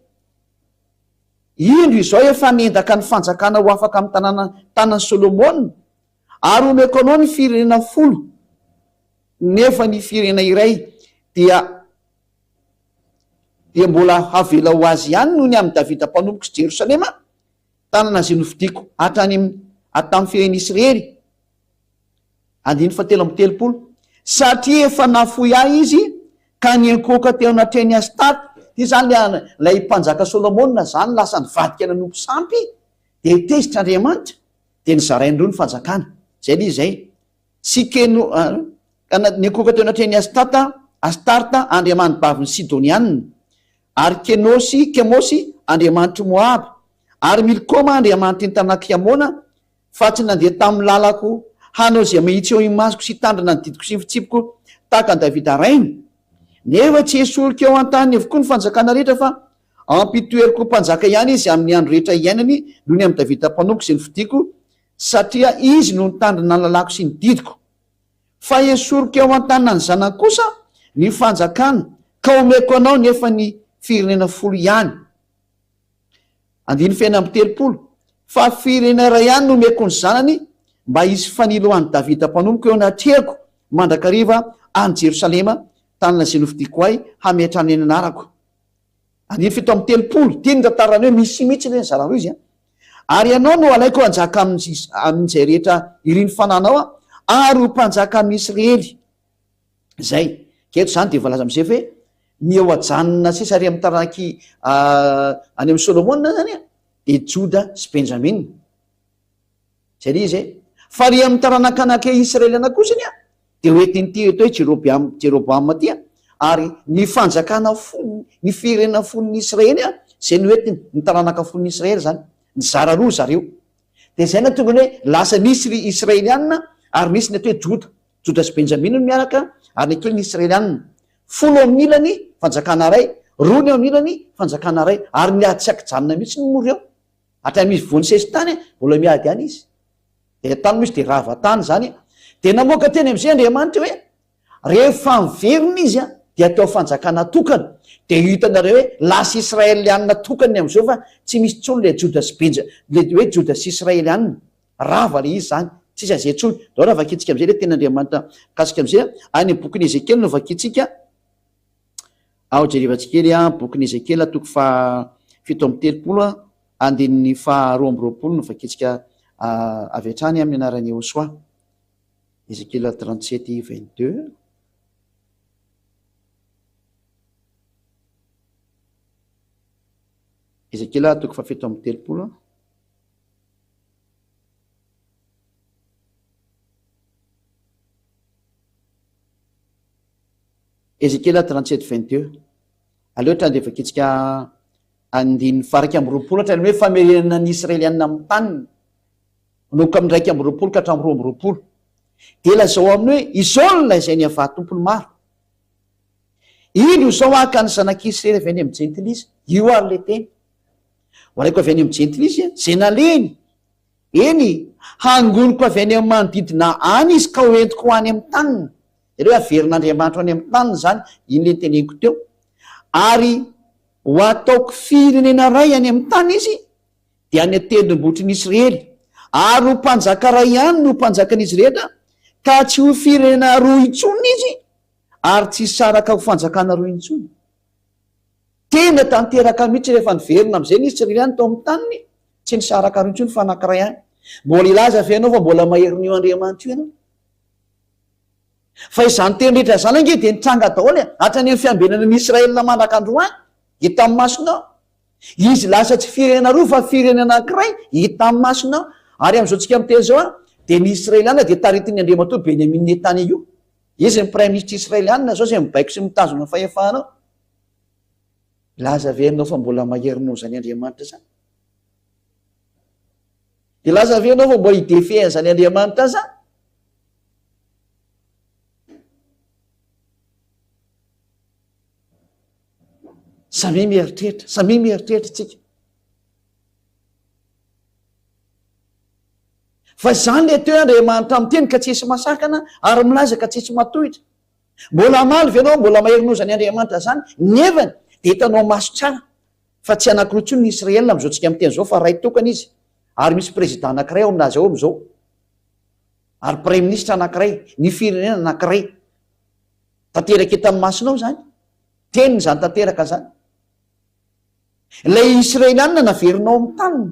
Speaker 1: Indro izao efa nendaka ny fanjakana ho afaka amin'ny tanany Solomona ary omeko anao ny firenena 10 nefa ny firenena iray dia mbola havela ho azy ihany noho ny amin'ny Davida mpanompoka sy Jerosalema tanana izay novidiako hatramin'ny firenena Israely. 7:30 satria efa nafoy ahy izy ka niankoka teo anatreny Astarte. Ty zany lay mpanjaka Solomona zany lasa nivadika nanompo sampy dia tezitra Andriamanitra dia nizaraindreo ny fanjakana. Zay izy zay sikeno niankoka teo anatreny Astarte andriaman'ny baviny Sidonianina ary Kemosy andriamanitry Moab ary Milkoma andriamanitry ny tanàna Kiamona fa tsy nandeha tamin'ny lalako hanao izay mahitsy eo imasoko sy tandrana ny didiko sy fitsipiko tahaka ny Davida rainy. Nefa tsy esorika eo an-tany avokoa ny fanjakana rehetra fa ampitoeriko mpanjaka ihany izy amin'ny andro rehetra iainany noho ny amin'ny Davida mpanompoka izay novidiako satria izy no nitandrina ny lalako sy ny didiko. Fa esorika eo an-tanina ny zanako kosa ny fanjakana ka omeko anao nefa ny firenena 10 ihany. 9:30 fa firenena iray ihany no omeko ny zanany mba hisy faniloan'ny Davida mpanompoka eo anatrehako mandrakariva any Jerosalema tanana izay novidiako ahy hametrany eny anarako. 9:30 tiany tantarany hoe misy mihitsy le nizara roa izy ary ianao no alaiko hanjaka amin'izay rehetra iriny fananao ary ho mpanjaka amin'ny Israely. Zay keto zany dia voalaza amin'izay hoe ny eo ajanona sesary amin'ny taranaky any amin'ny Solomona zany dia Joda sy Benjamina. Zay le izy fa ry amin'ny taranaka Israeliana kosany dia hoentiny ty eto hoe Jeroboamy ty ary ny fanjakana ny firenena 10 Israely zay ny hoentiny ny taranaka 10 Israely zany nizara roa zareo. Dia zay na tonga hoe lasa nisy ry Israelianina ary nisy ny atao hoe Joda sy Benjamina no miaraka ary ny atao ny Israelianina. 10 amin'ny ilany fanjakana ray, 2 amin'ny ilany fanjakana ray ary miady tsy akijanona mihitsy ny mora eo hatramisy vonisesy tany mbola miady ihany izy. Dia tany misy dia rava tany zany. Dia namoaka teny amin'izay Andriamanitra hoe rehefa miverina izy dia atao fanjakana tokana. Dia hitanareo hoe lasa Israelianina tokany amin'izao fa tsy misy tsony le Joda sy le hoe Joda sy Israelianina rava le izy zany tsisy azay tsony. Dao raha vakitsika amin'izay le tena Andriamanitra kasika amin'izay any amin'ny bokin'ny Ezekely no vakitsika ao jerevantsika kely bokin'ny Ezekely toko faha 7:30 andininy faha 2:20 no vakitsika avy hatrany amin'ny anaran'ny Hosoa. Ezekely 37:22 Ezekely toko faha 7:30 Ezekely 37:22 aleo hatra andeha vakitsika andiny faraika ambyroapolo hatra ny hoe famerenana ny israelianina amin'ny taniny manomboka amin'ny raiky ambyroapolo ka hatramin'ny roa ambyroapolo de lazao aminy hoe izaolona izay ny avaha tompony maro ino zao aka ny zanak'israely avy any amin'ny jentilisa io ary le teny hoaraiko avy any amin'ny jentilisa zay naleny eny hangoniko avy any amin'ny manodidina any izy ka hoentiko ho any amin'ny taniny ere hoe averin'andriamanitra any amin'ny taniny zany iny le teneniko teo ary ho ataoko firenena ray any amin'ny tany izy de any atendrombotriny Israely ary ho mpanjaka ray ihany no mpanjakan'izy rehetra ka tsy ho firenena roa intsony izy ary tsy saraka ho fanjakana roa intsony tena tanteraka mihitsy rehefa niverina am'izay ny Israely any tao amin'ny taniny tsy ny saraka roa intsony fa anankiray any mbola ilaza fe ianao fa mbola maherin'io Andriamanitra io ianao fa izany teny rehetra zany ange de nitranga daholo hatrany amin'ny fiambenana ny Israelina mandrak'androany hita amin'ny masonao izy lasa tsy firenena roa fa firenena anankiray hita amin'ny masonao ary am'izao tsika miteny zao de ny Israeliana de taritin'ny Andriamanitra Benyamin Netanyahu izy ny prime ministre israeliana zao zay mibaiko sy mitazona fahefanao laza venao fa mbola maherinao zany Andriamanitra zany de laza venao fa mbola idefehan zany Andriamanitra zany samy mieritreritra tsika fa zany le teo Andriamanitra miteny ka tsisy masakana ary milaza ka tsisy matohitra mbola maly venao mbola maherinao zany Andriamanitra zany nevany de hitanao maso tsara fa tsy anankiroa intsony ny Israelina am'izao tsika miteny zao fa ray tokana izy ary misy président anankiray ao aminazy ao am'izao ary premier ministre anankiray ny firenena anankiray tanteraka eto amin'ny masonao zany teniny zany tanteraka zany ilay Israeliana naverinao amin'ny taniny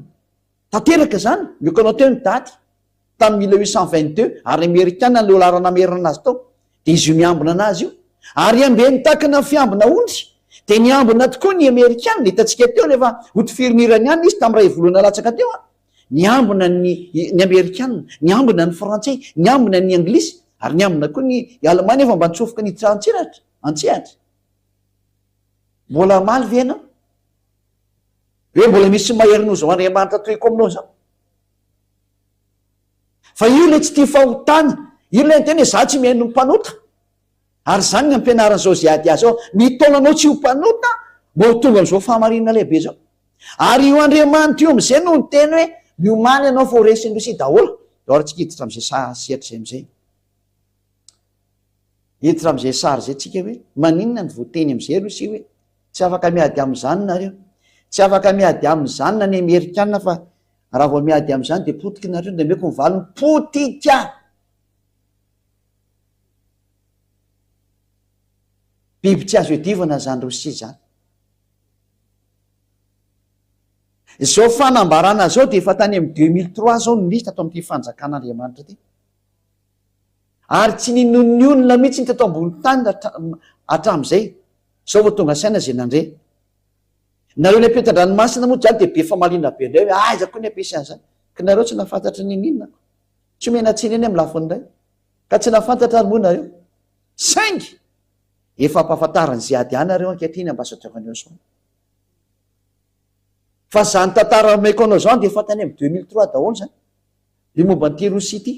Speaker 1: tanteraka zany miokanao teo ny daty tamin'ny 1822 ary Amerikana ny lara namerina azy tao de izy io miambina anazy io ary ambeny takana fiambina ondry de niambina tokoa ny Amerikana hitantsika teo rehefa hotifirnirany ihany izy tamin'ny ray volana latsaka teo niambina ny Amerikana niambina ny Frantsay niambina ny Anglisy ary niambina koa ny Alemana efa mba nitsofoka ny antsehatra mbola maly venao hoe mbola misy maherinao zao Andriamanitra toyko aminao zao fa io le tsy tia fahotana io le tena za tsy mihaino mpanota ary zany ny ampianaran'izao zay ady azy ao nitaonanao tsy ho mpanota mbo tonga am'izao fahamarinana lehibe zao ary io Andriamanitra io am'izay no ny teny hoe miomany ianao fa ho resindrosi daholo ary tsika hiditra am'izay sehatra zay am'izay hiditra am'izay sary zay tsika hoe maninona ny voateny am'izay rosi hoe tsy afaka miady am'izany nareo tsy afaka miady am'izany na ny Amerikana fa raha vao miady am'izany de potika nareo de meko mivalony potika biby tsy azo edivana zany Rosia zany zao fanambarana zao de efa tany amin'ny 2003 zao no nisy tato amin'ity fanjakan'Andriamanitra ty ary tsy ninonionona mihitsy ny tato ambony tany hatram'izay zao vao tonga saina zay nandre nareo ny ampetan-dranomasina moa zany de be famalina be ndray hoe aiza koa ny ampiasany zany ka nareo tsy nafantatra nininona tsy mena tsineny amin'ny lafiny ray ka tsy nafantatra ary moa nareo saingy efa ampahafantarany zay ady anareo ankehitriny ambasatrovaneo zao fa zany tantara maiko anao zao de efa tany amin'ny 2003 daholo zany de momba nyity Rosia ity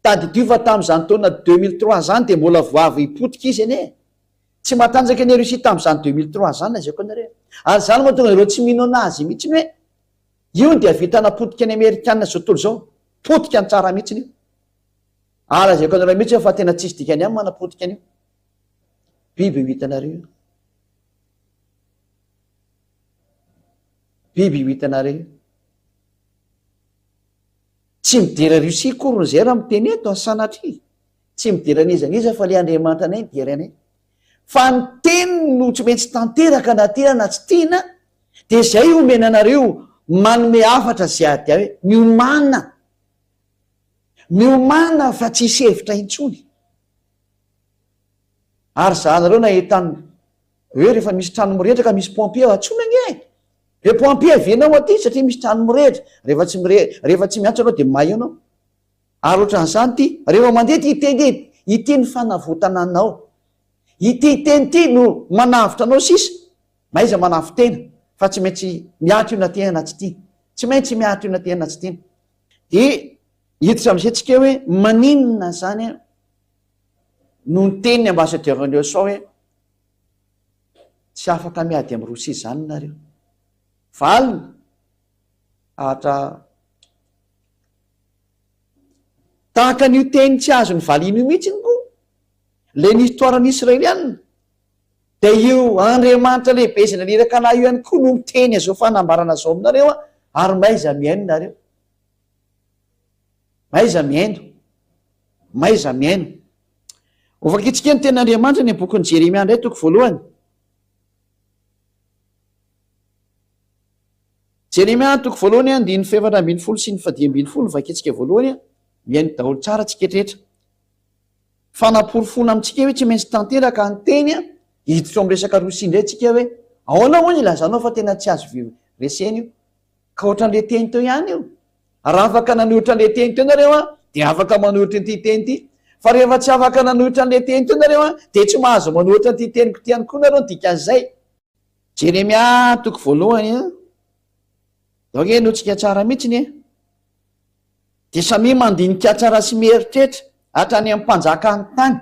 Speaker 1: tady diova tam'izany taona 2003 zany de mbola voavy hipotika izy ane tsy matanjaka ny Rosia tam'izany 2003 zany lazaiko anareo ary zany moa tonga nareo tsy mino anazy mihitsy hoe io de avitana potika ny Amerikana zao tontolo zao potika ny tsara mihitsy io ary lazaiko anareo mihitsy fa tena tsisy dikany ihany manapotika an'io biby ho hitanareo biby ho hitanareo tsy midera Rosia korony zay raha miteny eto any sanatry tsy mideran'izaniza fa le Andriamanitra anay nideranay fa ny teny no tsy maintsy tanteraka na tena na tsy tiana de zay omena anareo manome afatra zay ady hoe miomana fa tsisy hevitra intsony ary zanareo nahitany hoe rehefa misy trano mirehitra ka misy pompier atsona gne le pompier venao aty satria misy trano mirehitra rehefa tsy miantso anao de may anao ary ohatran'izany ty rehefa mandeha ty iteny ity ny fanavotana anao ity teny ty no manavitra anao sisa maiza manafitena fa tsy maintsy miatro io natehana tsy tia, tsy maintsy miatro io natehana tsy tiana. De hiditra am'izay tsika hoe maninona zany no ny teniny ambassadeur-n'ny USA hoe tsy afaka miady amy Rosia zany nareo, valina ahatra tahaka n'io teny tsy azo ny valiny io mihitsy ko le ny histoiran'ny israelianina. De io Andriamanitra lehibe izay naneraka anahy io ihany koa no miteny azao fanambarana zao aminareo ary maiza miaino nareo, maiza miaino, maiza miaino. Ovakitsika ny ten'Andriamanitra ny bokin'ny Jeremia indray toko voalohany. Jeremia toko voalohany andiny faefatra ambin'ny folo sy ny fadimy ambin'ny folo vakitsika voalohany miaino daholo tsara tsiketretra. Fanaporofona amintsika hoe tsy maintsy tanteraka ny teny hiditra amin'ny resaka Rosia indray tsika hoe ahoana hoy ilazanao fa tena tsy azo reseny io ka ohatran'le teny teo ihany io. Raha afaka nanohitra an'le teny teo nareo de afaka manohitra n'ity teny ity, fa rehefa tsy afaka nanohitra an'le teny teo nareo de tsy mahazo manohitra n'ity teniko ty ihany koa nareo dikan'izay. Jeremia toko voalohany daoge no tsika tsara mihitsiny de samy mandinika tsara sy mieritreritra hatrany amin'ny mpanjaka ny tany,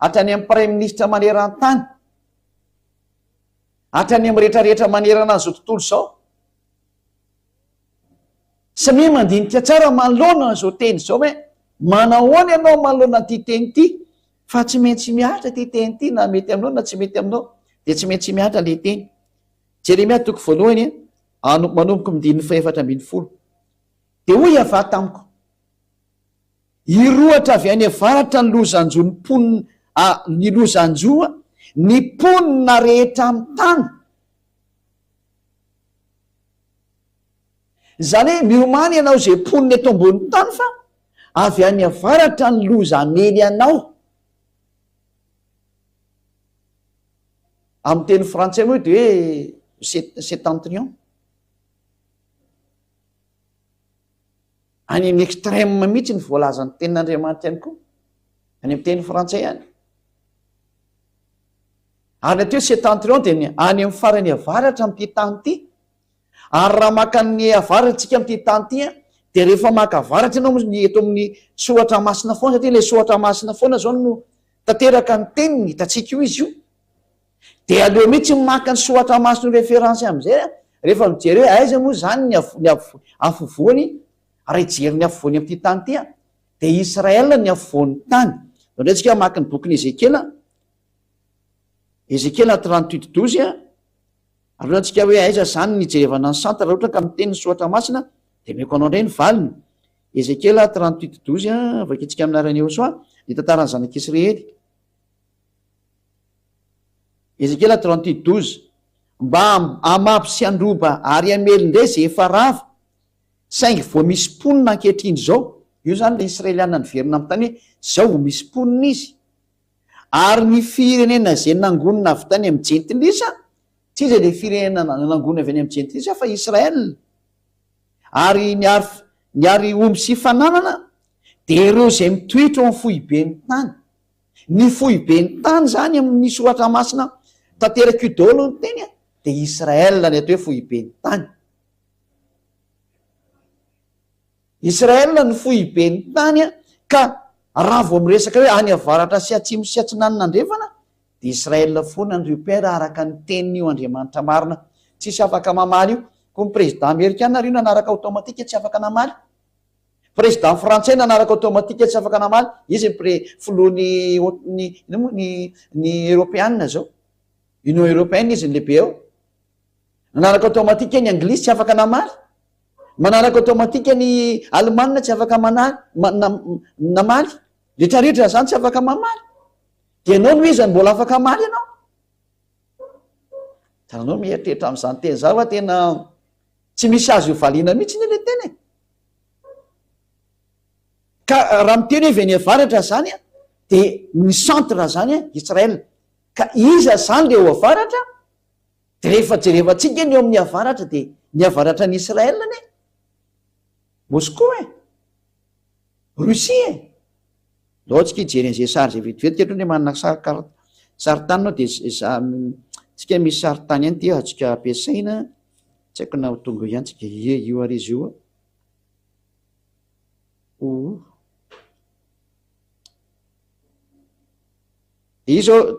Speaker 1: hatrany amin'ny prime ministre manerana tany, hatrany amin'ny rehetrarehetra manerana an'izao tontolo zao. Samy mandinika tsara manoloana zao teny zao hoe manahoana ianao manoloana ty teny ity fa tsy maintsy miatra ty teny ity na mety aminao na tsy mety aminao de tsy maintsy miatra le teny. Jeremia toko voalohany manomboka midiny faefatra ambin'ny folo. De hoy avy tamiko, irohatra avy any avaratra ny lozanjo ny ponina ny lozanjoa ny ponina rehetra amin'ny tany. Zany hoe miomany ianao zay ponina eto ambonin'ny tany fa avy any avaratra ny loza amely anao. Amin'ny teny frantsay moa de hoe septentrion. Any amin'ny extrême mihitsy ny voalazany tenin'Andriamanitra ihany koa any amin'ny teny frantsay ihany. Ary ateo septentrion de any amin'ny farany avaratra amin'ity tany ity. Ary raha maka ny avaratsika amin'ity tany ity de rehefa maka avaratra ianao ny eto amin'ny sohatra masina foana satria le sohatra masina foana zao no tanteraka ny teniny hitatsika io izy io. De aleo mihitsy maka ny sohatra masina référence am'izay rehefa mijery hoe aiza moa zany ny afovoany raha ijery ny afovoany amin'ity tany ity de Israel ny afovoan'ny tany. Indray tsika maka ny bokin'ny Ezekiela 38:12 aroantsika hoe aiza zany nijerevana ny santa raha ohatra ka miteny sohatra masina de meko anao indray ny valiny. Ezekiela 38:12 vakitsika aminarany eo soa ny tantaran'ny zanak'Israely. Ezekiela 38:12 mba amapy sy androba ary amely indray zay efa rava saingy vo misy ponina ankehitriny zao. Io zany le israelianina niverina amin'ny tany hoe zao misy ponina izy. Ary ny firenena zay nangonina avy tany amin'ny jentilisa tsy zay le firenena nangonina avy any amin'ny jentilisa fa Israel. Ary niary omby sy fananana de ireo zay mitoetra amin'ny fohiben'ny tany. Ny fohiben'ny tany zany amin'ny sohatra masina tanteraka io daholo ny teny de Israel ny atao hoe fohiben'ny tany. Israel ny fohiben'ny tany ka raha vao miresaka hoe any avaratra sy atsimo sy atsinanana andrefana de Israel foana ny repère araka ny tenin'io Andriamanitra marina tsisy afaka mamaly io. Koa ny président américain io nanaraka automatika tsy afaka namaly, président frantsay nanaraka automatika tsy afaka namaly, izy filohan'ny européenne zao union européenne izy ny lehibe ao, nanaraka automatika ny anglisy tsy afaka namaly, manaraka automatika ny Allemagne tsy afaka namaly, rehetrarehetra zany tsy afaka mamaly. De ianao no izany mbola afaka maly ianao. Tananao mieritreritra amin'izany teny zao fa tena tsy misy azo io valiana mihitsy ny le teny. Ka raha miteny hoe veny avaratra zany de ny centre zany Israel. Ka iza zany le eo avaratra de rehefa jerevantsika ny eo amin'ny avaratra de ny avaratra ny Israel ny Moscou Russie laotsika ijery an'izay sary zay vetivetika hatro ny manana sary tanina de tsika misy sarytany any ty atsika ampiasaina tsy haiko na tonga ihany tsika io ary izy io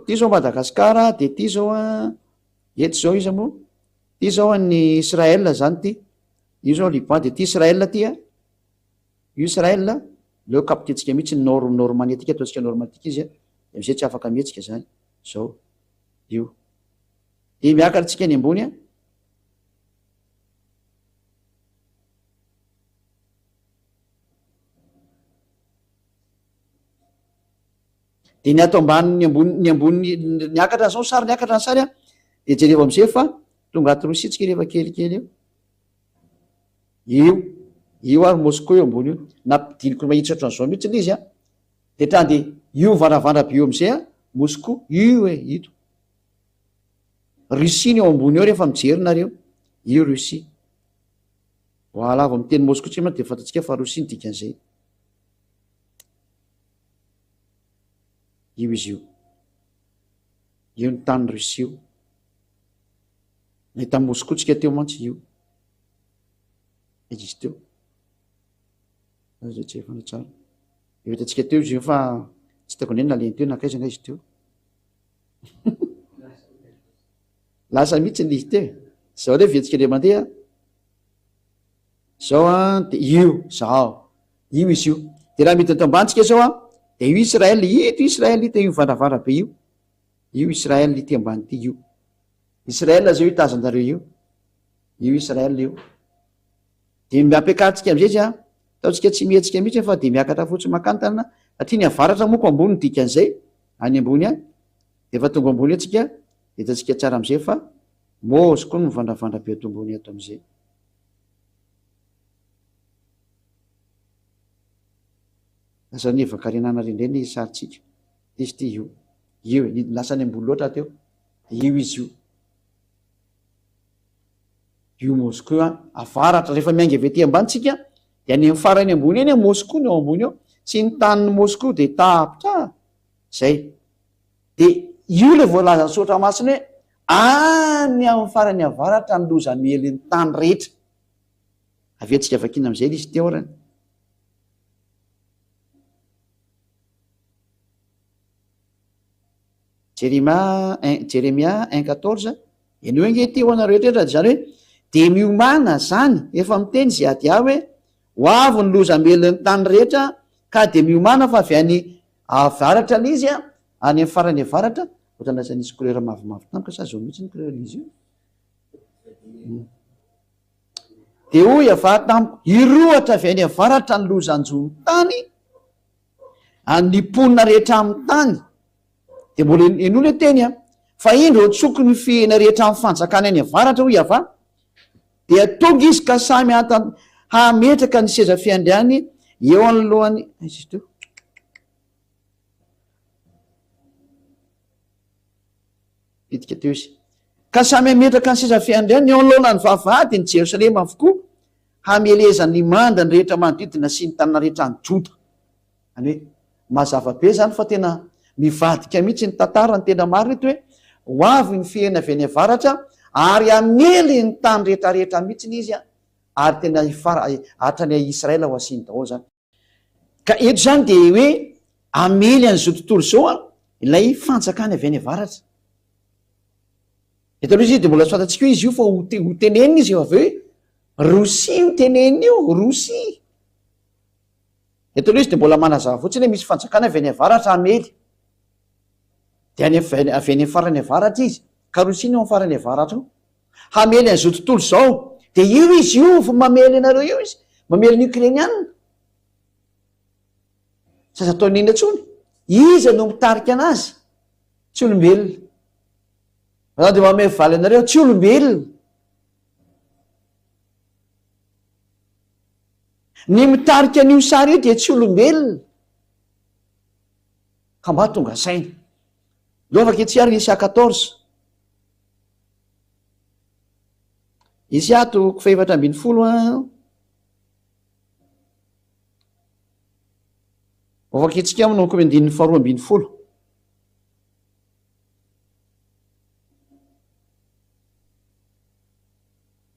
Speaker 1: ty zao Madagasikara de ty zao eto zao izy moa ty zao ny Israel zany ty io zao Liban de ty Israel ty io Israel leo kapitentsika mihitsy normanie atika ataotsika normatika izy de amizay tsy afaka mihetsika zany zao io de miakatra tsika ny ambony de ny ato ambany ny ambony niakatra zao sary niakatra ny sary de jereva amizay fa tonga aty rositsika rehefa kelikely io ary Moscou eo ambony io nampidiniko mahitsy hatran'izao mihitsy l izy de trany de io varavara be eo amizay Moscou io ito Russie ny eo ambony eo rehefa mijery nareo io Russie voilà vao miteny Moscou tsy de fantatsika fa Russie ny dikan'izay io izy io ny tany Russie io nahita Moscou tsika teo mantsy io izy teo zay tsy efana tsara hitantsika teo izy io fa tsy taoko ndreny naleny teo nakaizana izy teo lasa mihitsy ny izy teo zao le vetsika le mandeha zao de io izy io de raha mety ato ambantsika zao de io Israel ito Israel ito io varavara be io Israel ity ambany ty io Israel zao itazanareo io Israel io de miampiakatsika amizay izy ataotsika tsy mihetsika mihitsy fa de miakatra fotsy makantana satria ny avaratra moko ambony dikan'izay any ambony de fa tonga ambony atsika hitatsika tsara amizay fa mosy koa no mivandravandra be ato ambony ato amizay lasa nevakarenana rendreny saritsika izy ty io lasa ny ambony loatra teo io izy io Moscou avaratra rehefa miainga avy ety ambanitsika de any amin'ny farany ambony eny Moscou ny eo ambony eo sy ny tanin'ny Moscou de tapitra zay de io le voalaza sotra masiny hoe any amin'ny farany avaratra ny loza mely ny tany rehetra avetsika vakina amizay izy teo rany Jeremia 1:14 eny enge teo anareo rehetra zany hoe de miomana zany efa miteny zay ady hoe ho avy ny loza mely ny tany rehetra ka de miomana fa avy any avaratra l izy any amin'ny farany avaratra ohatran'anisy couleur mavomavo tamika sa zao mihitsy ny couleur izy io de hoy avary tamiko irohatra avy any avaratra ny lozanjony tany any ponina rehetra amin'ny tany de mbola en'olo teny fa indro tsoko ny fihena rehetra amin'ny fanjakany any avaratra hoy ava de atonga izy ka samy hametraka ny seza fiandriany eo anylohany teo pitika teo izy ka samy hametraka ny seza fiandriany eo anylohana ny vavahady ny Jerosalema avokoa hamelezany manda ny rehetra manodidina sy ny tanana rehetra ny Jota any hoe mazava-be zany fa tena mivadika mihitsy ny tantara ny tena marina ety hoe ho avy ny fihena avy any avaratra ary amely ny tany rehetrarehetra mihitsy izy ary tena hatrany Israela ho asiny daholo zany ka eto zany de hoe amely an'izao tontolo zao ilay fanjakany avy any avaratra eto aloha izy de mbola tsy fantatsika hoe izy io fa ho tenenina izy eo avy hoe Rosia ho tenenina io Rosia eto aloha izy de mbola manazava fotsiny hoe misy fanjakana avy any avaratra amely de avy any farany avaratra izy ka Rosia ny eo amin'ny farany avaratra hamely an'izao tontolo zao de io izy io vo mamely anareo io izy mamely ny Ukrainiana saza ataony iny atsony iza no mitarika anazy tsy olombelona de mamely valy anareo tsy olombelona ny mitarika an'io sary io de tsy olombelona ka mba tonga saina lovaka etsy Isia 14 Isia toko fahefatra ambin'ny folo ovaka etsika aminao ko andininy faharoa ambin'ny folo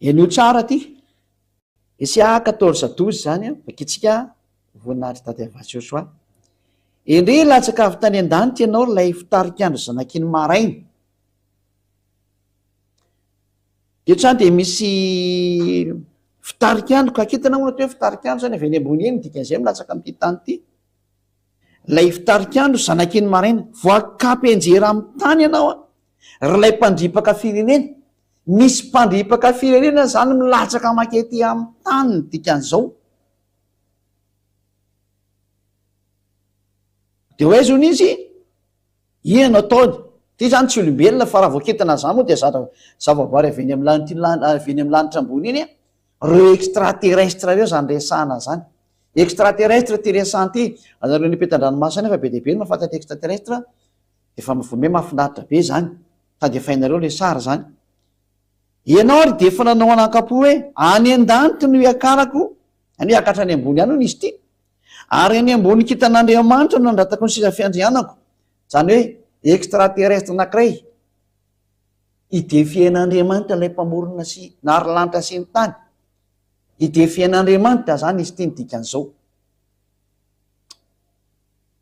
Speaker 1: Enio tsara ty Esia 14:12 zany a vakitsika voninahitry tady Avasiosoa. Endre latsaka avy tany an-danitra ianao lay fitarikandro zanakiny maraina. Eotrany de misy fitarikandro ka kitana moa hoe fitarikandro zany avy eny ambony eny dikan'izay milatsaka amin'ity tany ity. Lay fitarikandro zanakiny maraina voakapy enjera amin'ny tany ianao a ry lay mpandripaka firenena. Misy mpandripaka firenena zany milatsaka makety amin'ny tany dikan'izao. De hoe zony izy ino ataony ty zany tsy olombelona fa raha voaketana zany moa de zavaboary avy eny amin'ny lanitra ambony iny reo extraterrestre reo zany resahana zany. Extraterrestre ty resahana ty anareo nipetan-dranomasina fa be deaibe no mahafantatra extraterrestre efa mivome mahafinaritra be zany sady efainareo le sara zany. Ianao ary de efa nanao anakapo hoe any an-danitra no iakarako any akatra any ambony any izy ty ary any ambony kitan'Andriamanitra no andratako ny sisa fiandrianako. Zany hoe extraterrestre anankiray idefian'Andriamanitra lay mpamorona sy nary lanitra sy ny tany. Idefian'Andriamanitra zany izy ty ny dikan'izao.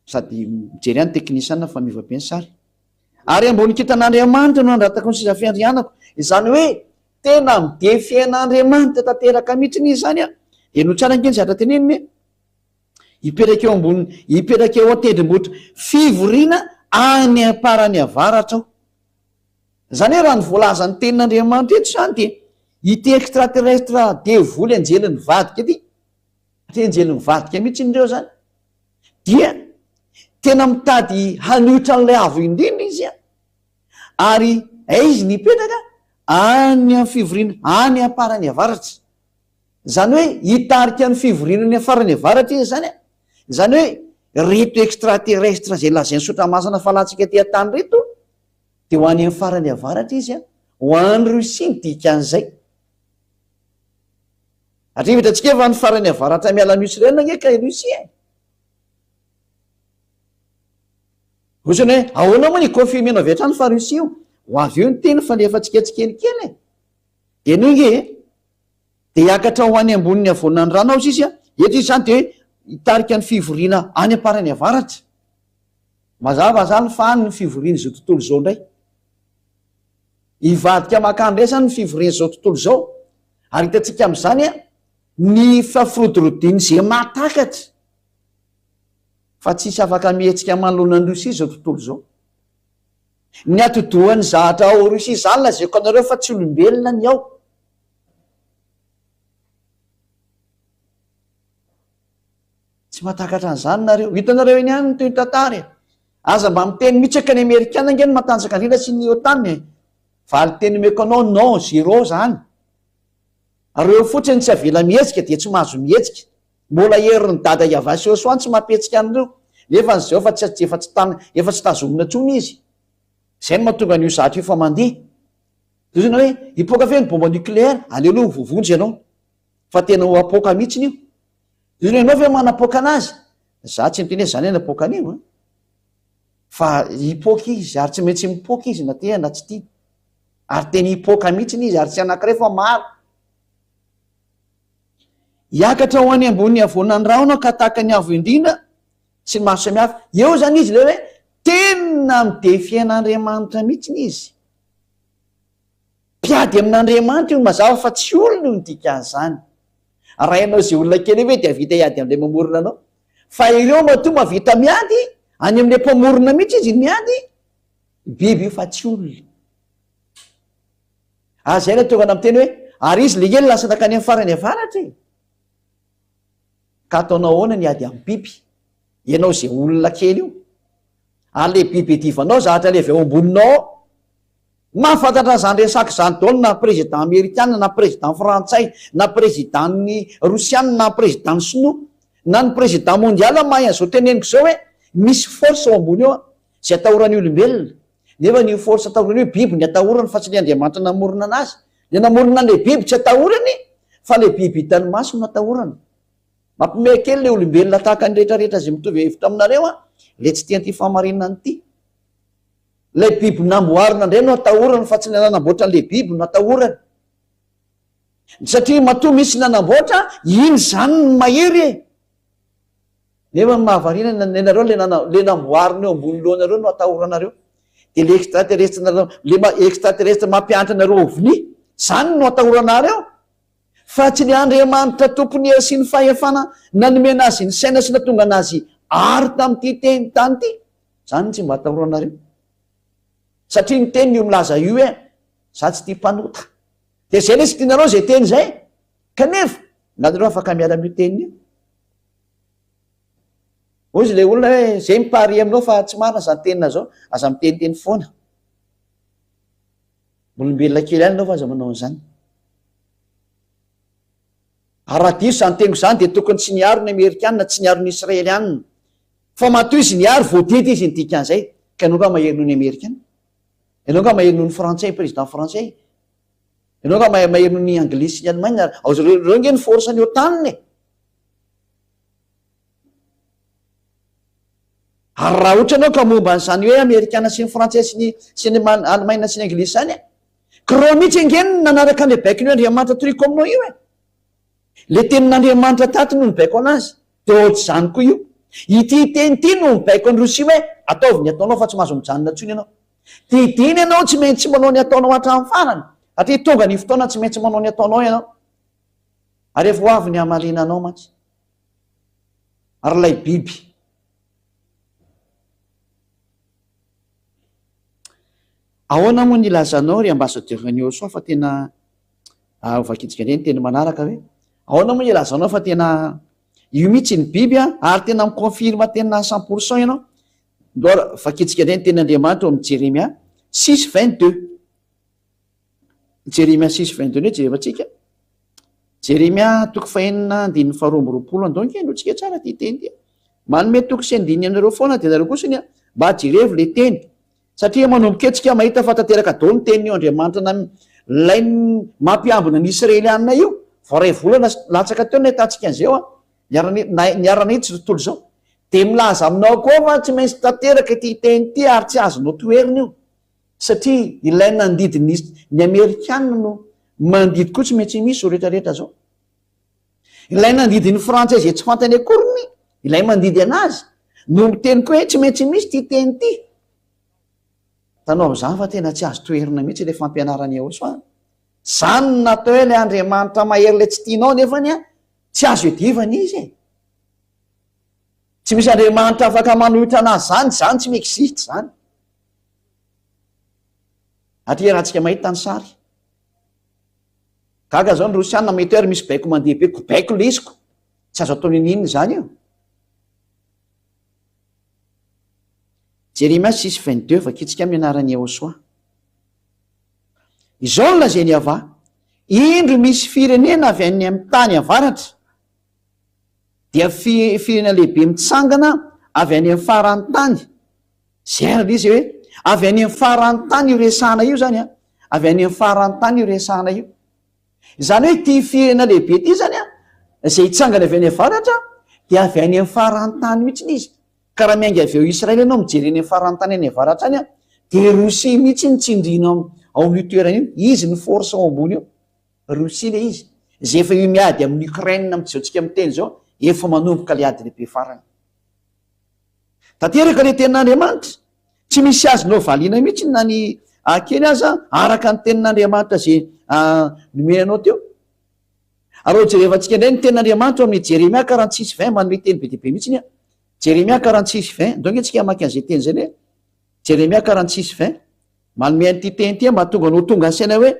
Speaker 1: Sady mijery any teknisiana fa miva be ny sary. Ary ambony kitan'Andriamanitra no andratako ny sisa fiandrianako. Izany hoe tena midefian'Andriamanitra tanteraka mihitsy izy zany a. De no tsara nkeny zatra teneniny hipetraka eo ambony hipetraka eo an-tendrombohitra fivoriana any aparany avaratra ao. Zany hoe raha ny voalazany tenin'Andriamanitra eto zany de ity extraterrestre devoly anjeliny vadika ty ty anjeliny vadika mihitsy indreo zany dia tena mitady haniotra an'ilay avo indrindra izy a ary izy nipetraka any amin'ny fivoriana any aparany avaratra. Zany hoe hitarika ny fivoriana ny afarany avaratra izy zany a. Zany hoe reto extraterrestre zay lazainy sotramasana falantsika ty an-tany reto de ho any amin'ny farany avaratra izy a ho any Rosia ny dikan'izay. Atria hitantsika efa ny farany avaratra miala ny Israela nge ka Rosia. Ohatrany hoe ahoana moa ny confirmenao avy hatrany fa Rosia io ho avy eo ny teny fa lefa tsiketsikelykely de no nge de hiakatra ho any amboniny avonany rano ao izy a. Eto izy zany de hitarika ny fivoriana any aparany avaratra. Mazava zany fa any ny fivoriana izao tontolo zao ndray. Hivadika makany ray zany ny fivoriana zao tontolo zao. Ary hitantsika amin'izany a ny fafirodrodiny zay mahatakatra fa tsisy afaka mihetsika manoloana ny Rosia zao tontolo zao. Ny atodohan'ny zahatra ao Rosia zany lazaiko anareo fa tsy olombelona ny ao. Tsy mahatakatra an'izany nareo. Hitanareo eny ihany ny toy ny tantara aza mba miteny mitsaka ny Amerikana nge ny matanjaka indrindra sy ny OTAN valy teny meko anao non zéro zany. Reo fotsiny tsy avela mihetsika de tsy mahazo mihetsika. Mbola herin'ny dada Iavasiosoa tsy mampetsika an'ireo nefa n'izao efa tsy tazomina tsony izy. Zay no mahatonga an'io zatra io fa mandeha. Zany hoe hipoaka fe ny bomba nucléaire aleoloha vovonjy ianao fa tena ho apoka mihitsy io. Zany ianao fe manapoka anazy za tsy miteny hoe zany napoka an'io fa hipoaka izy ary tsy maintsy mipoaka izy na te na tsy tia ary teny hipoaka mihitsy izy ary tsy anankiray fa maro. Hiakatra ho any ambony avonany rano ka tahaka ny avo indrindra sy ny maro samihafa. Eo zany izy le hoe tena midefian'Andriamanitra mihitsy izy. Mpiady amin'Andriamanitra io mazava fa tsy olona io midika an'izany. Raha ianao zay olona kely hoe de avita hiady amin'ilay mamorona anao fa ireo matoa mavita miady any amin'ilay mpamorona mihitsy izy miady biby io fa tsy olona. Zay no tonga ana miteny hoe ary izy le ely lasa takany amin'ny farany avaratra ka ataonao ahoana ny ady amin'ny biby ianao zay olona kely io ary le biby edivanao zahatra le avy ao amboninao mahafantatra zany resaka zany daolo na président américain na président frantsay na président ny rosiana na président sinoa na ny président mondial mahay an'izao teneniko zao hoe misy force ao ambony eo zay atahorany olombelona nefa ny force atahorany io biby ny atahorany fa tsy le Andriamanitra namorona anazy. Le namorona le biby tsy atahorany fa le biby hitany maso no atahorany. Mampime kely le olombelona tahaka ny rehetrarehetra zay mitovy hevitra aminareo le tsy tian'ity famarinana ity. Le biby namboarina indray no atahorany fa tsy nanamboatra le biby no atahorany. satria matoa misy nanamboatra iny zany ny mahery e. nefa mahavarina nareo le namboarina eo ambony lohanareo no atahoranareo, de le extraterrestre nareo le extraterrestre mampianatra nareo oviny zany no atahoranareo, fa tsy ny Andriamanitra tompony sy ny fahefana nanomena azy ny saina sy natonga anazy ary tamin'ity teny tany ity, zany tsy mba atahoranareo. Satria ny teny io milaza io e, za tsy tia mpanota, de zay le sy tianareo zay teny zay, kanefa nareo afaka miala amin'io teny io. Ozy le olona hoe zay mipary aminao fa tsy marina zany tenina zao, aza miteniteny foana. Olombelona kely ihany anao fa aza manao an'izany. Ary raha diso zany teniko zany de tokony tsy niaro ny Amerikanina, tsy niaro ny Israelianina, fa matoa izy niaro voadety izy ny dikan'izay. Ka ianao nga mahery noho ny Amerikanina, ianao nga mahery noho ny Frantsay, président Frantsay, ianao nga mahery noho ny Anglisy sy ny Allemagne, reo nge ny force ny otaniny e. Ary raha ohatra anao ka momba n'izany hoe Amerikana sy ny Frantsay sy ny Allemagne sy ny Anglisy zany e, ka reo mihitsy angeny nanaraka an'le baikiny hoe Andriamanitra toriko aminao io e. Le tenin'Andriamanitra tato no mibaiko anazy, de ohatr' zany koa io. Ity teny ity no mibaiko any Rosia hoe ataovy ny ataonao fa tsy mahazo mijanona intsony ianao. Didiny ianao tsy maintsy manao ny ataonao hatramin'ny farany, atria tonga ny fotoana tsy maintsy manao ny ataonao ianao. Ary efa ho avy ny hamalinanao mantsy. Ary lay biby ahoana moa ny ilazanao ry ambassadeur Niossoa fa tena ovakitsika ndray ny teny manaraka hoe ahoana moa ny ilazanao fa tena io mihitsy ny biby ary tena miconfirme tena 100% ianao. Ndora vakitsika ndray ny tenin'Andriamanitra amin'ny Jeremia 6:22. Jeremia 6:22 ne jerevantsika. Jeremia toko fahenina andininy faharoa amby roapolo andao nke notsika tsara ty teny ty. Manome toko sy andininy anareo foana de nareo kosa mba jerevy le teny. Satria manomboka etsika mahita fa tanteraka dao ny teniny io Andriamanitra lay mampiambina ny Israelianina io, vao ray volana latsaka teo nahitantsika an'izay niarana itsy tontolo zao, de milaza aminao koa fa tsy maintsy tanteraka ty teny ty ary tsy azonao toerina io, satria ilay nandidy ny Amerikanina no mandidy koa tsy maintsy misy ho rehetrarehetra zao. Ilay nandidy ny Frantsay zay tsy fantany akoriny, ilay mandidy anazy no miteny koa hoe tsy maintsy misy ty teny ty. Tanao zany fa tena tsy azo toerina mihitsy le fampianarany Niossoa. Zany natao hoe le Andriamanitra mahery le tsy tianao nefany tsy azo edivana izy e. Tsy misy Andriamanitra afaka manohitra anazy zany tsy miexiste zany. Atria rahantsika mahita ny sary. Gaga zao ny Rosiana mety hoe misy baiko mandeha be, baiko le isiko. Tsy azo atao ninina zany io. Jeremia 6:22 vakitsika amin'ny anaran'ny Niossoa. Izao no lazainy avà, indro misy firenena avy any amin'ny tany avaratra, dia firenena lehibe mitsangana avy any amin'ny farany tany. Zay ary izy hoe avy any amin'ny farany tany io resahana io zany a, avy any amin'ny farany tany io resahana io. Zany hoe ty firenena lehibe ty zany zay hitsangana avy any avaratra dia avy any amin'ny farany tany mihitsy izy. Ka raha miainga avy eo Israely ianao mijery any amin'ny farany tany any avaratra any de Rosia mihitsy ny tsindrina ao amin'io toerana io, izy ny force ao ambony io, Rosia le izy. Zay efa io miady amin'ny Ukraine amin'izao tsika miteny zao, efa manomboka le ady lehibe farany. Tanteraka le tenin'Andriamanitra, tsy misy azonao valiana mihitsy na ny kely aza araka ny tenin'Andriamanitra zay nomenanao teo. Ary jerevantsika indray ny tenin'Andriamanitra amin'ny Jeremia 46:20 manome teny be dehibe mihitsy Jeremia 46:20 donc antsika maka an'izay teny zay le Jeremia 46:20 manome an'ity teny ty mahatonga anao tonga ansaina hoe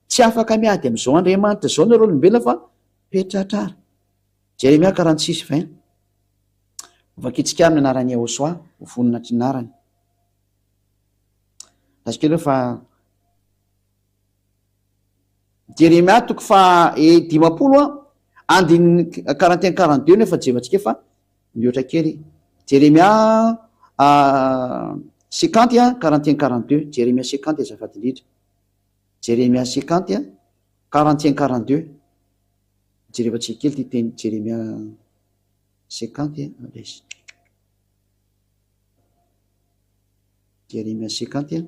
Speaker 1: tsy afaka miady amin'izao Andriamanitra zao nareo olombelona fa petratrara. Jeremia 46:20 vakitsika amin'ny anaran'ny Niossoa ho vonona trinarany. Lasikely fa Jeremia toko fa 10 andininy 41-42 nefa jevantsika fa mihoatra kely. Jeremia 50 41-42, Jeremia 50 azafady indrindra. Jeremia 50 41-42. Jerevantsika kely ty teny Jeremia 50 alesy. Jeremia 50 .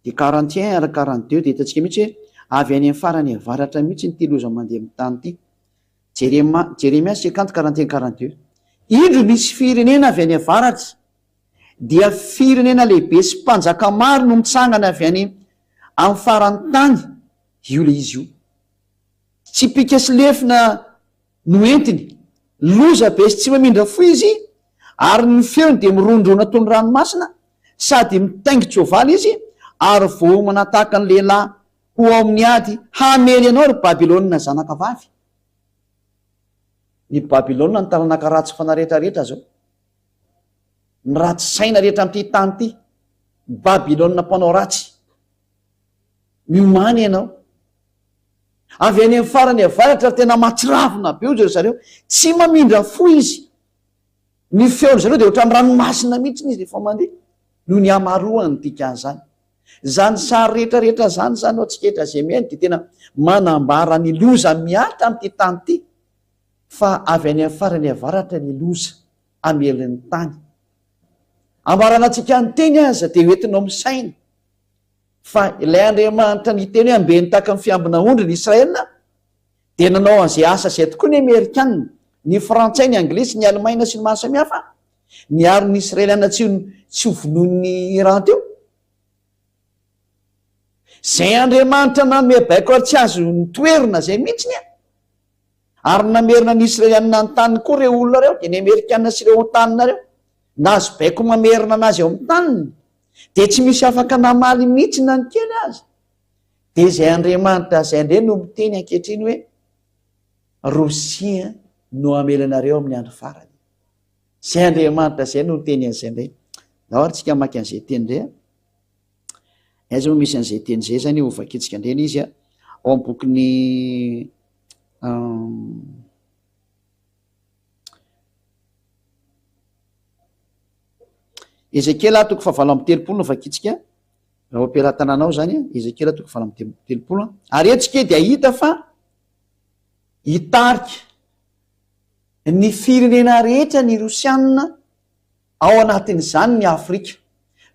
Speaker 1: de 41 ary 42 de hitantsika mihitsy hoe avy any amin'ny farany avaratra mihitsy ny tyloza mandeha amin'ny tany ity. Jeremia 50 41 42. Indro misy firenena avy any avaratra dia firenena lehibe sy mpanjaka maro no mitsangana avy any amin'ny farany tany. Io le izy io tsy pika sy lefina no entiny, loza be sy tsy mamindra fo izy, ary ny feony de mirondrona toy ny ranomasina, sady mitaingitra ovaly izy, ary voamana tahaka ny lehilahy ho ao amin'ny ady hamely ianao ry Babilôna zanaka vavy. Ny Babilôna ny taranaka ratsy fana rehetrarehetra zao, ny ratsy saina rehetra amin'ity tany ity. Babilôna mpanao ratsy, miomany ianao. Avy any amin'ny farany avaratra tena matsiravina be ry zareo, tsy mamindra fo izy. Ny feony zareo de ohatra ny ranomasina mihitsy izy rehefa mandeha, noho ny amaroany dikan'izany. Zany sary rehetrarehetra zany zany ohatsiketra zay miainy de tena manambara ny loza miatra amin'ity tany ity, fa avy any amin'ny farany avaratra ny loza amelin'ny tany. Ambarana antsika ny teny aza de hoentinao misaina fa ilay Andriamanitra ny teny hoe ambeny tahaka ny fiambina ondry ny Israelina, de nanao an'izay asa zay tokoa ny Amerikanina, ny Frantsay, ny Anglisy, ny Alemaina sy ny maro samihafa, niaro ny Israeliana tsy ho vonoin'ny Iran teo. Zay Andriamanitra nanome baiko ary tsy azo nitoerina zay mihitsiny a, ary namerina ny Israeliana ny tany koa reo olona reo, de ny Amerikanina sy reo tanina reo nazo baiko mamerina anazy eo amin'ny taniny, de tsy misy afaka namaly mihitsy na ny kely azy. De zay Andriamanitra zay ndre no miteny ankehitriny hoe Rosia no amelanareo amin'ny andro farany. Zay Andriamanitra zay no miteny an'izay ndray. Ary tsika maky an'izay teny ndray aiza moa misy an'izay teny zay zany ho vakitsika ndreny izy ao amin'ny bokyny Ezekela toko 7:30 no vakitsika raha operan-tanànao zany. Ezekela toko 7:30. Ary etsika dia hita fa hitarika ny firenena rehetra ny Rosianina ao anatin'izany ny Afrika.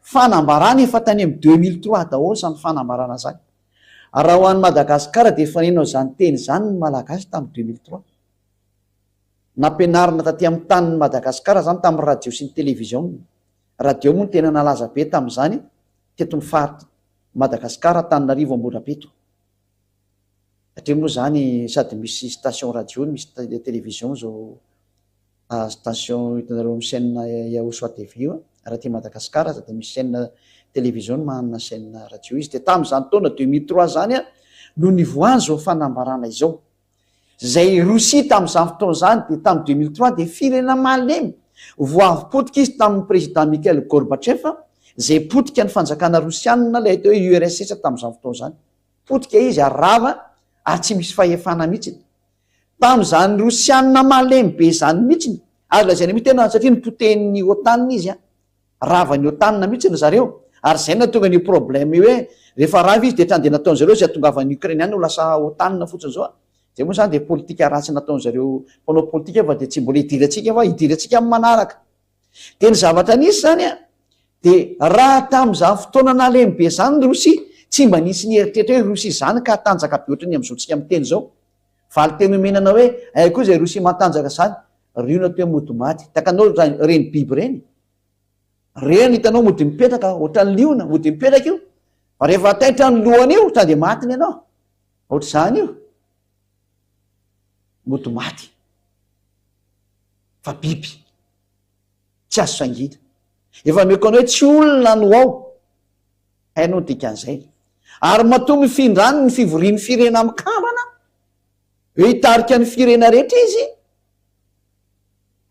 Speaker 1: Fanambarana efa tany amin'ny 2003 daholo zany fanambarana zany. Raha ho an'ny Madagasikara de fanenao zany teny zany ny malagasy tamin'ny 2003. Nampianarina taty amin'ny tanin'ny Madagasikara zany tamin'ny radio sy ny televizion. Radio moa ny tena nalaza be tamin'izany teto ny faritra Madagasikara, Antananarivo, Ambohidrapeto. Satria moa zany sady misy station radio, misy televizion zao station hitanareo amin'ny chaîne Yaoso TV io, raha ty Madagasikara sady misy chaîne televizion manana chaîne radio izy. De tamin'izany taona 2003 zany no nivoany zao fanambarana izao. Zay Rosia tamin'izany fotoana zany de tamin'ny 2003 de firenena malemy voavy potika izy tamin'ny président Mikhail Gorbatchev, zay potika ny fanjakana Rosianina ilay atao hoe URSS tamin'izany fotoana zany. Potika izy ary rava ary tsy misy fahefana mihitsiny. Tamin'izany Rosianina malemy be zany mihitsiny, azo lazaina mihitsy tena satria nipotehin'ny OTAN izy rava ny OTAN mihitsiny zareo, ary zay na tonga ny problème hoe rehefa rava izy de trany de nataony zareo zay atongavan'ny Ukrainiana ho lasa OTAN fotsiny zao. Zay moa zany de politika ratsy nataony zareo mpanao politika fa de tsy mbola hidirantsika fa hidirantsika amin'ny manaraka. De ny zavatra nisy zany de raha tamin'izany fotoana nalemy be zany ny Rosia, tsy mba nisy ny eritreritra hoe Rosia zany ka tanjaka be ohatrany amin'izao tsika miteny zao. Valy teny omenana hoe ay koa zay Rosia matanjaka zany, riona toa mody maty, takanao reny biby reny. Reny hitanao mody mipetraka, ohatran'ny liona, mody mipetraka io. Fa rehefa taitra ny lohany io, tonga de matiny ianao. Ohatra zany io. Mody maty. Fa biby. Tsy azo sangina. Efa mekona hoe tsy olona no ao. Hainao dikan'izay. Ary matoa mifindrany ny fivorian'ny firena mikambana. Hoe hitarika ny firena rehetra izy.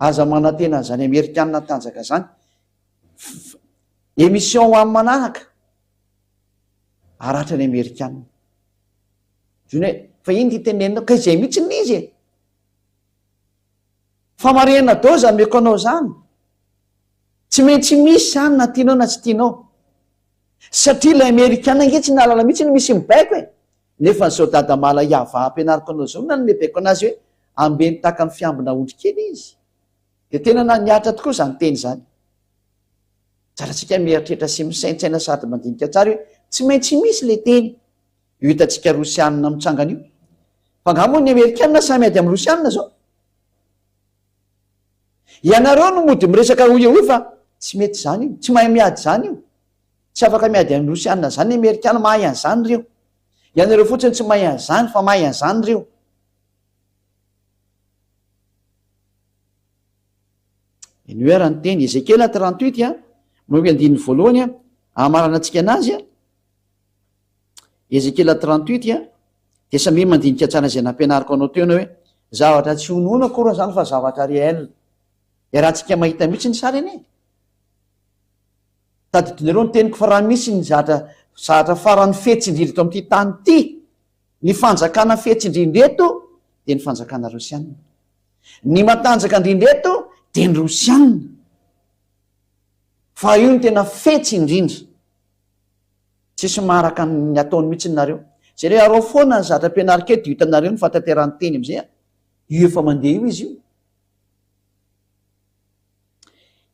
Speaker 1: Aza manantena zany Amerikanina tanjaka zany. Émission ho amin'ny manaraka. Aratra ny Amerikanina. Zany hoe fa iny ty tenenina ka izay mihitsy n'izy e. Famarena dao zany mekonao zany. Tsy maintsy misy zany na tianao na tsy tianao. Satria ilay Amerikanina nge tsy nalala mihitsy no misy mibaiko e. Nefa ny saodada mala iava ampianariko anao zao na nomebaiko anazy hoe ambeny tahaka ny fiambina ondry kely izy. De tena na niatra tokoa zany teny zany. Tsara tsika mieritreritra sy misaintsaina sady mandinika tsara hoe tsy maintsy misy le teny io hitantsika rosianina mitsangana io fa ngamo ny amerikanina samy ady amin'ny rosianina zao ianareo no mody miresaka ho io fa tsy mety zany io tsy mahay miady zany io tsy afaka miady amin'ny rosianina zany ny amerikana mahay an'izany reo ianareo fotsiny tsy mahay an'izany fa mahay an'izany reo inoerany teny Ezekela 38 moa andininy voalohany amarana antsika anazy Ezekela 38 de samy mandinika tsara zay nampianariko anao teo na hoe zavatra tsy honoana akory zany fa zavatra réel rahantsika mahita mihitsy ny sara eny tadidinareo ny teniko fa raha misy ny zahatra farany fetsindrindry to amin'ity tany ity ny fanjakana fetsindrindreto de ny fanjakana rosianina ny matanjaka indrindreto de ny rosianina fa io ny tena fetsindrindra tsisy maharaka ny ataony mihitsy nareo zay le arao foana ny zatra ampianariketo hitanareo ny fataterany teny am'izay io efa mandeha io izy io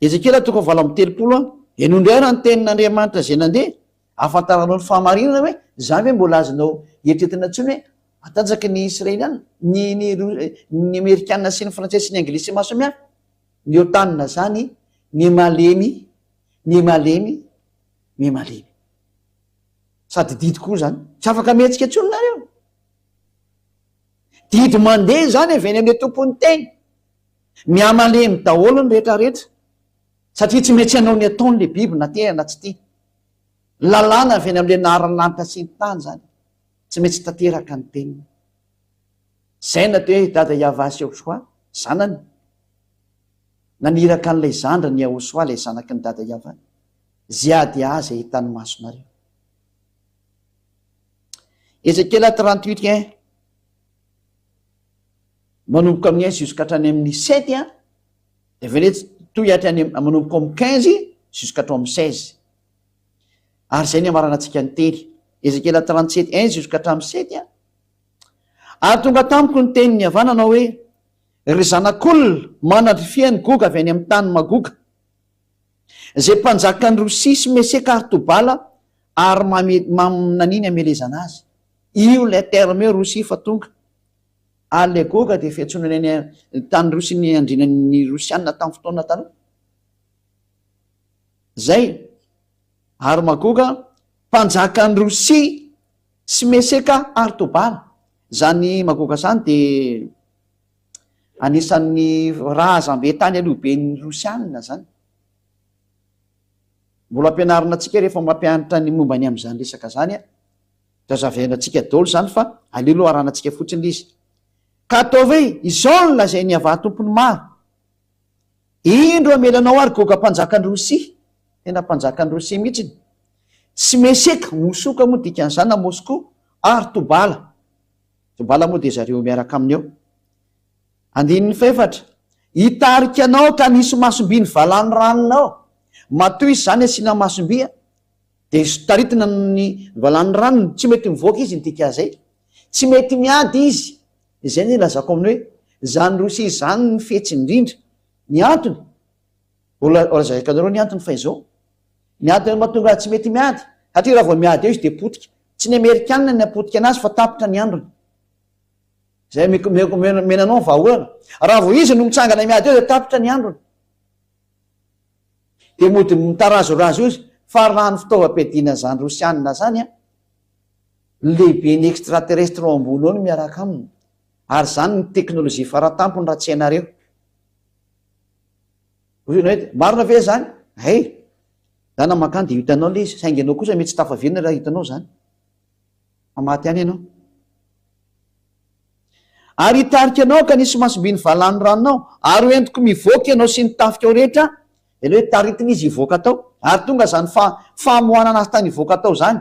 Speaker 1: Ezekela 3:30 enondrera ny tenin'Andriamanitra zay nandeha afantaranao ny fahamarinana hoe zany hoe mbola azonao eritretina ntsony hoe matanjaky ny israeliana ny amerikanina sy ny frantsay sy ny anglisy mahasamihafa ny otanina zany ny malemy sady didy koa zany tsy afaka mihetsika ntsony nareo didy mandeha zany avy eny amin'le tompony teny miamalemy daholo ny rehetrarehetra satria tsy metsy anao ny ataon'le biby na terana tsy tia lalàna avy eny amin'le naharanlanitra sy ny tany zany tsy metsy tanteraka ny teniny zay na te hoe dada Iavasy Ahosoa zanany naniraka an'ilay zandra ny Ahosoa lay zanaky ny dada Iava ziady azy hitany masonareo Ezekela 38 manomboka amin'ny 1 jusqu'à hatrany amin'ny 7 de vele toy hatrany manomboka amin'ny 15 jusqu'à hatrany amin'ny 16 ary zay ny amarana antsika ny teny Ezekela 37 1 jusqu'à hatrany 7 ary tonga tamiko ny teny ny havananao hoe ry zanak'olona manatry fiany goga avy any amin'ny tany magoga zay mpanjaka ny Rosia sy Meseka ary Tobala ary naniny amelezana azy io le terme Rosia fa tonga ary le goga de fiantsonany tany Rosia ny andrinan'ny Rosianina tamin'ny fotoana taloha zay ary magoga mpanjaka ny Rosia sy Meseka ary Tobala zany magoga zany de anisan'ny razambe tany alohaben'ny Rosianina zany mbola ampianarina atsika rehefa mampianatra ny momba ny am'izany resaka zany tazavena atsika daholo zany fa aleloha aranatsika fotsiny izy ka ataovy izao ny lazay ny ava tompony maro indro amelanao ary goga mpanjaka ny Rosia tena mpanjaka ny Rosia mihitsiny sy Meseka mosoka moa dikan'izany na Moscou ary Tobala moa de zareo miaraka aminy eo andininy fefatra hitarika anao ka nisy masomby ny valany ranonao matoy izy zany asiana masombia de taritina ny valany ranony tsy mety mivoaka izy nydika zay tsy mety miady izy izay ny lazako aminy hoe zany Rosia zany ny fetsindrindra ny antony olazakanareo ny antony fa izao ny antony mahatonga tsy mety miady satria raha vao miady eo izy de potika tsy ny amerikanina ny apotika anazy fa tapitra ny androny zay menanao vahoana raha vao izy no mitsangana miady eo de tapitra ny androny de mody mitarazorazo izy fa raha ny fitaovam-piadiana zany Rosianina zany lehibe ny extraterrestre ao ambony ao no miaraka aminy ary zany ny teknôlôjia faratampony raha tsy hainareo marina ve zany zany makany de hitanao le izy saingy anao kosa mety tsy tafavirina raha hitanao zany mamaty any ianao ary hitarika anao ka nisy masombiny valany ranonao ary hoentiko mivoaka ianao sy ny tafika ao rehetra ele hoe taritiny izy hivoaka atao ary tonga zany famohanana azy tany hivoaka atao zany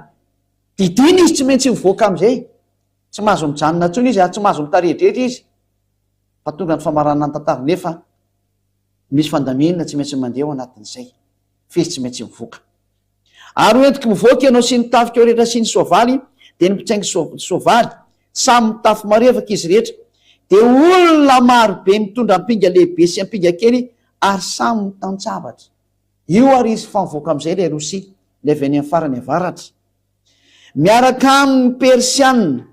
Speaker 1: didiny izy tsy maintsy mivoaka am'izay tsy mahazo mijanona ntsony izy ary tsy mahazo mitarehdrehetra izy fa tonga ny famaranana ny tantara nefa misy fandaminana tsy maintsy mandeha ao anatin'izay fizy tsy maintsy mivoaka ary hoentiko mivoaka ianao sy ny tafika ao rehetra sy ny soavaly de ny mpitsaingy soavaly samy mitafy marevaka izy rehetra de olona maro be mitondra ampinga lehibe sy ampinga kely ary samy mitantsavatra io ary izy fa mivoaka am'izay le Rosia le avy any amin'ny farany avaratra miaraka amin'ny persianna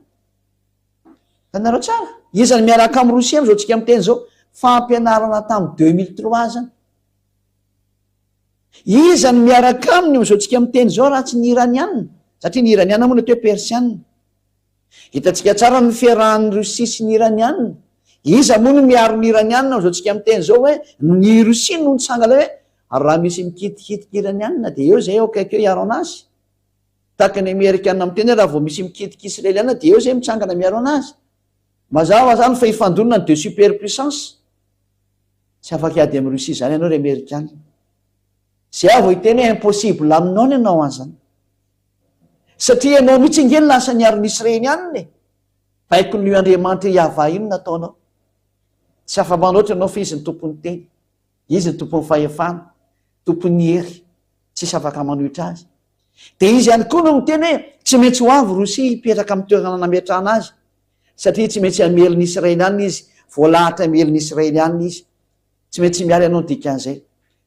Speaker 1: tanareo tsara izany miaraka amin'ny rosia am'zao tsika miteny zao fampianarana tamin'ny 2003 zany izany miaraka aminy am'zao tsika miteny zao raha tsy ny iranianna satria ny iranianna moa ny atao hoe persianna hitatsika tsara ny fiarahan'ny rosia sy ny iranianna iza moa no miaro ny iranianna am'zao tsika miteny zao hoe ny rosia no nitsangana hoe raha misy mikitikitika iranianna de eo zay eo akaikeo iaro anazy taka ny amerikana amiteny raha vao misy mikitika israeliana de eo zay mitsangana miaro anazy mazava zany fa ifandonina ny de super puissance tsy afaky ady amin'ny rosia zany ianao ry amerikana zay avo hiteny hoe impossible aminao ny ianao azany satria ianao mihitsy ingeny lasa niaro ny israelianna baiko ny andriamanitra iava ino nataonao tsy afa-manoatra anao fa izy ny tompony teny izy ny tompony fahefana tompony hery tsisy afaka manohitra azy de izy ihany koa no miteny hoe tsy maintsy ho avy rosia hipetraka amin'ny toerana nametrahana azy satria tsy maintsy ameliny israelianna izy voalahatra ameliny israelianna izy tsy maintsy miary ianao dikan'izay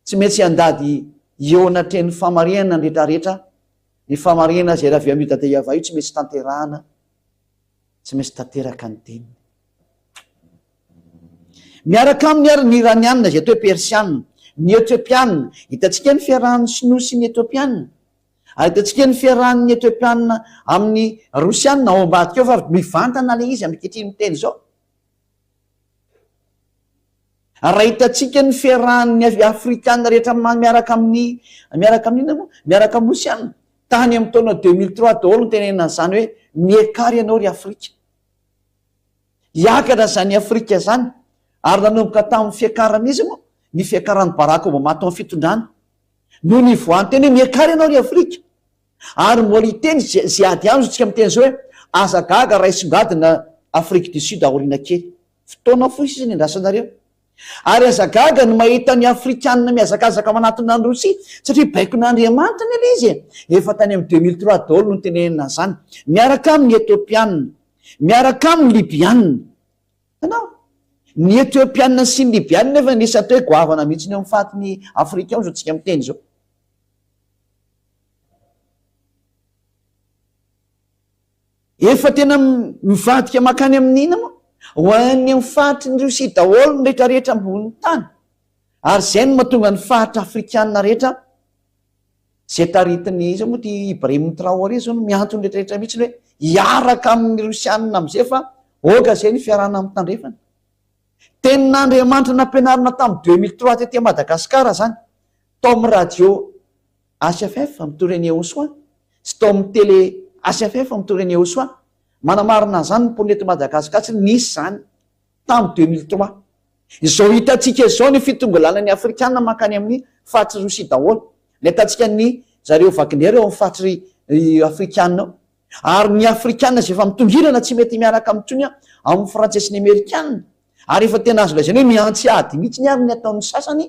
Speaker 1: tsy maintsy andady eonatreny famarinana nrehetrarehetra ny famarinana zay raha avy amin'io dada iava io tsy maintsy tanterahana tsy maintsy tanteraka ny teniny miaraka amin'ny ary ny iranianna zay atao hoe persianna ny etiopianna hitatsika ny fiarahan'ny sinoa sy ny etiopianna ary hitatsika ny fiarahan'ny etiopianna amin'ny rosianna ao ambadika eo fa mivantana le izy amikehitriny miteny zao raha hitatsika ny fiarahan'ny afrikanna rehetra miaraka amin'ina moa miaraka amin'ny rosianna tany amin'ny taona 2003 daholo ny tenenina zany hoe miekary ianao ry afrika hiakatra zany afrika zany ary nanomboka tamin'ny fiakarana izy moa ny fiakaran'ny baraka obama tao amin'ny fitondrana no ny voany teny hoe miekary ianao ry afrika ary mbola hiteny zay ady amzo tsika miteny zao hoe aza gaga raha isongadina afrique du sud aorina kely fotoana fotsy izy ny andrasanareo ary azagaga ny mahita ny afrikanna miazakazaka manatona ny rosia satria baiko n'andriamanitra ny ala izy efa tany amin'ny 2003 daholo no tenenina zany miaraka amin'ny etiopianna miaraka amin'ny libianna anao ny etiopianna sy ny libianna efa nisy atao hoe goavana mihitsy ny eo mifatiny afrika ao zao tsika miteny zao efa tena mivadika makany amin'ina moa ho any amin'ny fahatry ny rosia daholo ny rehetrarehetra amboniny tany ary zay no mahatonga ny fahatra afrikanna rehetra zay taritiny izy moa ty Ibrahim Traoré zao no miantony rehetrarehetra mihitsy hoe hiaraka amin'ny rosianna am'izay fa oka zay ny fiarahana amin'ny tandrefana tenin'andriamanitra nampianarina tamin'ny 2003 tety Madagasikara zany tao amin'ny radio HFF amin'ny Tourenie Osoa sy tao amin'ny télé HFF amin'ny Tourenie Osoa manamarina zany ny ponety Madagasikara tsy nisy zany tamin'ny 2003 izao hitatsika zao ny fitongalana ny afrikanna makany amin'ny fahatry rosia daholo le hitantsika ny zareo Wagner eo amin'ny fahatry afrikanna ary ny afrikanna zay efa mitongirana tsy mety miaraka amin'ntsony amin'ny frantsay sy ny amerikanna ary efa tena azo lazany hoe miantsy ady mihitsy ny ary ny ataon'ny sasany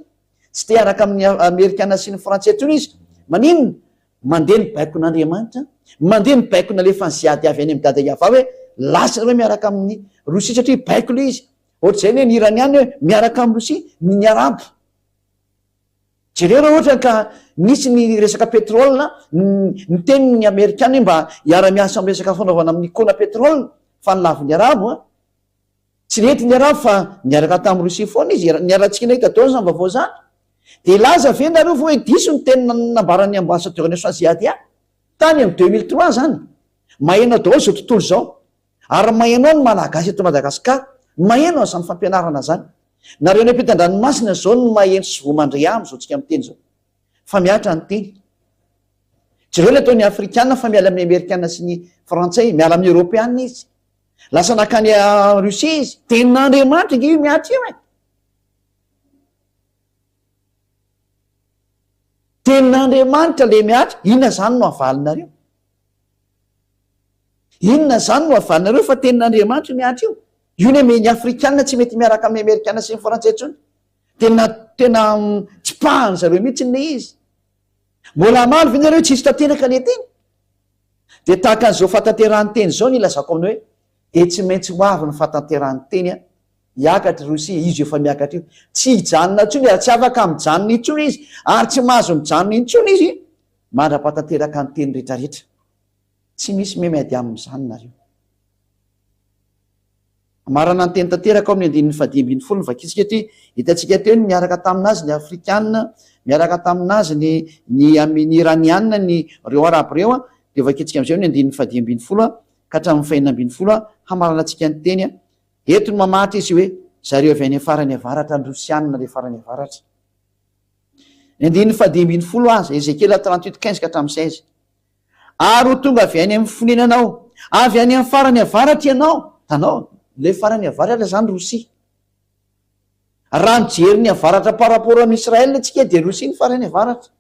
Speaker 1: tsy te hiaraka amin'ny amerikanna sy ny frantsay tsony izy maninona mandeha ny baiko n'andriamanitra mandeha ny baiko na lefa ny ziady avy any amin'ny dada iava hoe lasa nareo miaraka amin'ny rosia satria baiko le izy ohatra zay ny iranianna hoe miaraka amin'ny rosia ny arabo jereo raha ohatra ka nisy ny resaka pétrole ny teniny amerikanna mba hiara-miasa amin'ny resaka fanaovana amin'ny kona pétrole fa nilavy ny arabo tsy nety ny arabo fa niaraka tamin'ny rosia foana izy niarantsika na hita taona zany vaovao zany de laza ve nareo vo hoe diso ny teny nambarany ambassadeur ny soisiady a tany amin'ny 2003 zany mahenao daholo zao tontolo zao ary mahenao ny malagasy eto Madagasikara mahenao zany fampianarana zany nareo ny ampitan-dranomasina zao no maheno sy vomandre amy zao tsika miteny zao fa miatra ny teny jereo le ataony afrikanna fa miala amin'ny amerikanna sy ny frantsay miala amin'ny européanna izy lasa nakany rosia izy tenin'andriamanitra nge io miatra io e tenin'andriamanitra le miatra inona zany no avalinareo inona zany no avalinareo fa tenin'andriamanitra miatra io io ny ame ny afrikanna tsy mety miaraka amin'ny amerikanna sy ny frantsay tsony tena tsipahany zareo mihitsy le izy mbola maro ve nareo tsisy tateraka le teny de tahaka an'izao fatanterahany teny zao ny ilazako aminao hoe de tsy maintsy ho avy ny fatanterahany teny a hiakatra rosia izy efa miakatra io tsy hijanona ntsony ary tsy afaka mijanona intsony izy ary tsy mahazo mijanona intsony izy mandra-patanteraka ny teny rehetrarehetra tsy misy memiady amin'izany nareo. Marana ny teny tanteraka ao amin'ny andininy fahadimy folo ny vakitsika ty hitantsika teo ny miaraka taminazy ny afrikanina, miaraka taminazy ny iranianina ny reo araby reo a, de vakitsika am'izay ny andininy fahadimy folo ka hatramin'ny fahinambiny folo hamarana antsika ny teny eto ny mamatra izy hoe zareo avy any farany avaratra ny rosianina le farany avaratra. Ny andininy fahadimy folo aza Ezekela 38:15 ka hatramin'ny 16. Ary ho tonga avy any amin'ny fonenanao, avy any amin'ny farany avaratra ianao, tanao le farany avaratra zany Rosia. Raha mijery ny avaratra par rapport amin'ny Israel atsika de Rosia ny farany avaratra.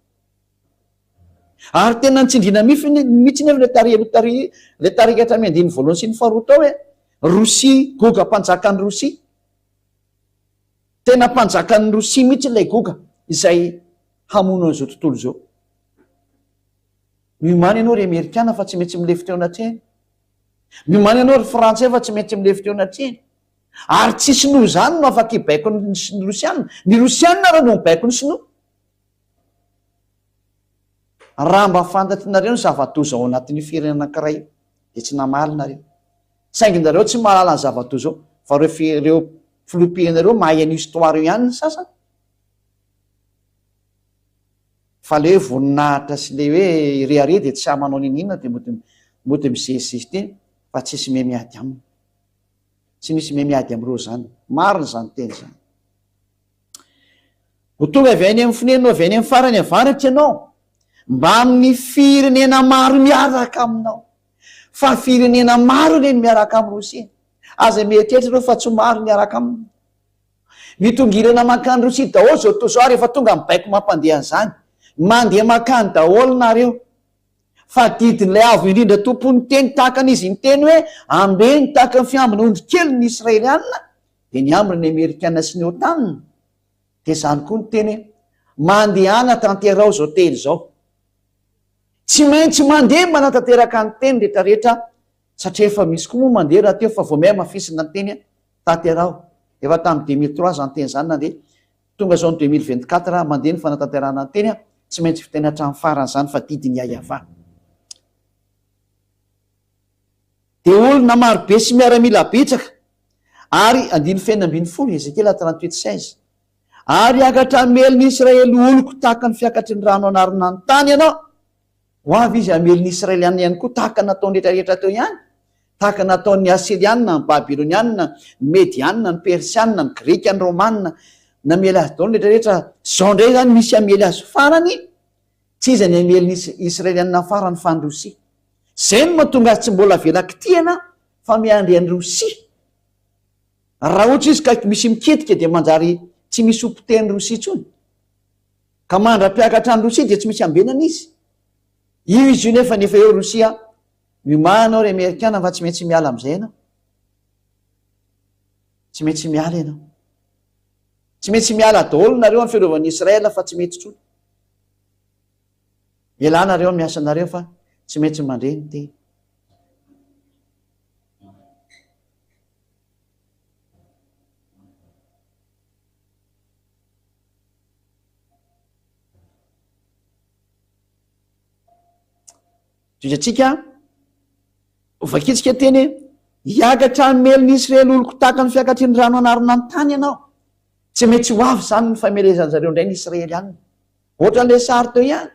Speaker 1: Ary tena nitsindrina mihitsy nefa le tarikatra amin'ny andininy voalohany sy ny faharoa tao hoe Rosia, goga mpanjakan'ny Rosia. Tena mpanjakan'ny Rosia mihitsy ilay goga izay hamono an'izao tontolo izao. Mimany ianao ry Amerikana fa tsy maintsy milefitra eo anatrehany. Mimany ianao ry Frantsay fa tsy maintsy milefitra eo anatrehany. Ary tsy sinoa zany no afaka hibaiko ny Rosianina. Ny Rosianina raha no mibaiko ny sinoa. Raha mba fantatrinareo ny zava-doza ao anatin'ny firenena anankiray dia tsy namaly nareo. Saingy nareo tsy mahalala ny zava-doza ao, fa reo filopianareo mahay ny histoire io ihany ny sasany. Fa le hoe voninahitra sy le hoe rehare dia tsy hamanao ninina dia mody mizezizy teny fa tsy misy memiady aminy. Tsy misy memiady am'ireo zany. Marina zany teny zany. Ho tonga avy any amin'ny fonenanao, avy any amin'ny farany avaratra ianao, mba amin'ny firenena maro miaraka aminao. Fa firenena maro reny miaraka amin'ny Rosia. Aza mieritreritra reo fa tsy maro miaraka aminy. Mitongilana makany Rosia daholo zao toa zao rehefa tonga mibaiko mampandeha an'izany. Mandeha makany daholo nareo. Fa didin'ilay avo indrindra tompony teny tahaka an'izy miteny hoe ambeny tahaka ny fiambina ondry kely ny Israelianina dia ny ambiny ny Amerikana sy ny OTAN. Dia zany koa ny teny hoe mandehana tanterao zao teny zao. Tsy maintsy mandeha manatanteraka ny teny rehetrarehetra satria efa misy koa moa mandeha raha teo fa vao mehy mafisina ny teny tanterao. Efa tamin'ny 2003 zany teny zany nandeha. Tonga zao ny 2024 mandeha ny fanatanterana ny teny tsy maintsy fitena hatramin'ny farany zany fa didiny ayava. Dia olona marobe sy miaramila betsaka ary andiny fahinambiny folo Ezekela 38:16. Ary akatra ameliny Israely oloko tahaka ny fiakatry ny rano anarina ny tany ianao. Ho avy izy ameliny Israelianina ihany koa tahaka nataony rehetrarehetra teo ihany. Tahaka nataon'ny Asirianina, ny Babilonianina, ny Medianina, ny Persianina, ny Greka, ny Romanina, namely azy daholo rehetrarehetra. Zao ndray zany misy amely azy farany, tsy izy ny ameliny Israelianina farany fa ny Rosia. Zay no mahatonga azy tsy mbola velakitiana fa miandry an'ny Rosia. Raha ohatra izy ka misy miketika dia manjary tsy misy ompiten'ny Rosia intsony. Ka mandra-piakatra ny Rosia dia tsy misy ambenana izy. Io izy io nefa eo Rosia, mimanao ry Amerikana fa tsy maintsy miala amin'izay ianao. Tsy maintsy miala ianao. Tsy maintsy miala daholo nareo amin'ny fiarovany Israela fa tsy mety intsony. Ialànareo miasa nareo fa tsy maintsy mandre ny teny. Toizatsika vakitsika teny hiakatra ameliny Israely oloko tahaka ny fiakatry ny rano anarina ny tany ianao. Tsy maintsy ho avy zany ny famelezany zareo indray ny Israelianina. Ohatran'ilay sary teo ihany.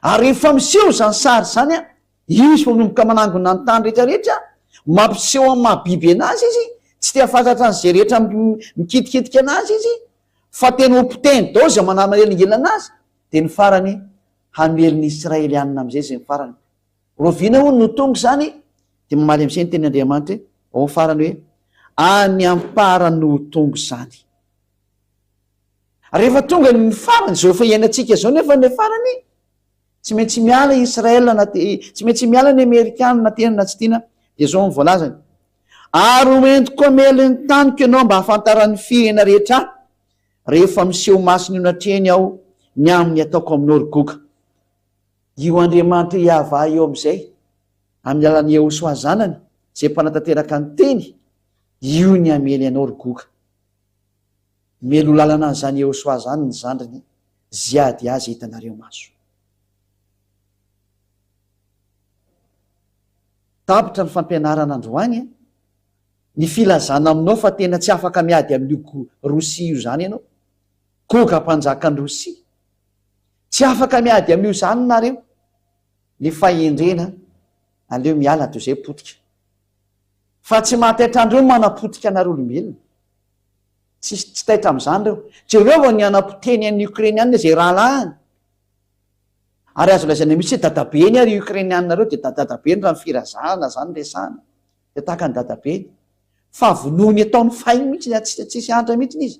Speaker 1: Ary rehefa miseho zany sary zany izy manomboka manangona ny tany rehetrarehetra, mampiseho amin'ny mahabiby anazy izy, tsy te hafantatra an'izay rehetra mikitikitika anazy izy, fa tena ompiteny dao zay manamelingela anazy, dia ny farany hameliny Israelianina amin'izay zay ny farany. Roviana hono no tonga zany, dia mamaly amin'izay ny teny Andriamanitra hoe ao farany hoe any amparany no tonga zany. Rehefa tonga ny farany zao efa iainantsika zao nefa ny farany tsy maintsy miala Israel tsy maintsy miala ny Amerikana na tena na tsy tiana dia zao ny voalazany. Ary hoentiko ameliny taniko ianao mba hafantaran'ny firena rehetra rehefa miseho masina io natrehany aho ny amin'ny ataoko aminao ry goka. Io Andriamanitra iava eo amin'izay amin'ny alan'ny Jehosoa zanany zay mpanatanteraka ny teny, io ny amely ianao ry goka. Melo lalana an'izany Jehosoa zany ny zandriny, ziady azy hitanareo maso. 'Ny tapitra ny fampianarana androany ny filazana aminao fa tena tsy afaka miady amin'io rosia io zany ianao, goga mpanjaka ny rosia, tsy afaka miady amin'io zany nareo, ny fahendrena aleo miala toy izay potika, fa tsy mahataitra-ndreo manapotika anareo olombelona, tsy taitra am'izany reo, tsy reo vao ny anapoteny an'ny ukrainianina zay rahalahany, ary azo lazaina mihitsy hoe dadabeny ary ukrainianina reo de dadabeny raha ny firazahana zany resahana de tahaka ny dadabeny, fa vonoiny ataony fainy mihitsy tsisy andra mihitsy izy,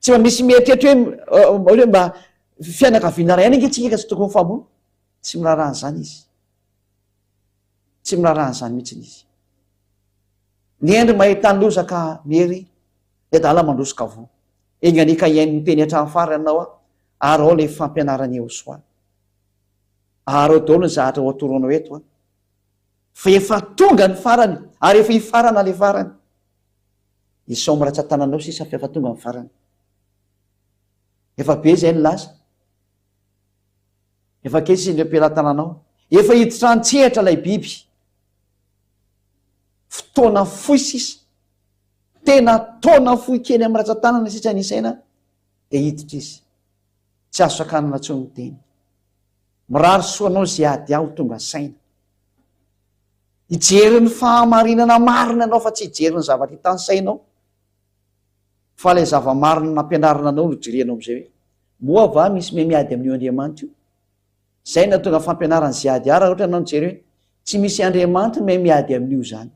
Speaker 1: tsy mba misy mieritreritra hoe mba fianakaviana ray aina nge tsy tokony famono, tsy miraharahan' zany izy, tsy miraharahan' zany mihitsy izy. Ny endry mahita ny lozaka mery de dala mandrosoka vo enganika iain'ny teny hatrany farany anao ary ao le fampianarany eo soa, ary ao daholo ny zahatra ho atoronao eto fa efa tonga ny farany ary efa hifarana le farany, isomratsy tananao sisa fa efa tonga ny farany, efa be zay ny lasa, efa kely sy le ampelantananao, efa hiditra antsehatra lay biby, fotoana foy sisa, tena taona foy kely amin'ny ratsan-tanana sisa ny isaina de hiditra izy, tsy azo sakanana tsony ny teny, mirary soanao zay ady aho tonga saina, hijeryn'ny fahamarinana marina anao fa tsy hijeryn'ny zavatra hitany sainao, fa lay zava-marina nampianarina anao no jirianao am'izay hoe moa va misy miady amin'io Andriamanitra io, zay na tonga fampianarany zay ady ara ohatra anao nijery hoe tsy misy Andriamanitra miady amin'io zany,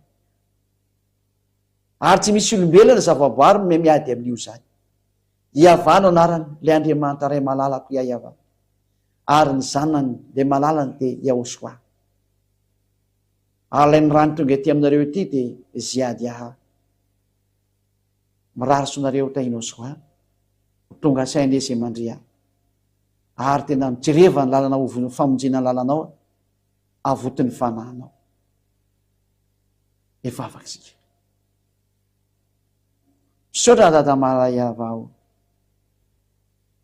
Speaker 1: ary tsy misy olombelona zava-boary miady amin'io zany, iavano anarany le Andriamanitra ray malalako iavano, ary ny zanany le malalany de Yahosoa, ary lay ny rany tonga ety aminareo ety de Ziadia, mirary sonareo ohatra Inosoa, tonga saina izy mandria, ary tena mijereva ny lalana ovony famonjena ny lalanao avotiny fanahinao, efa afaka sika misaotra dada malay avao,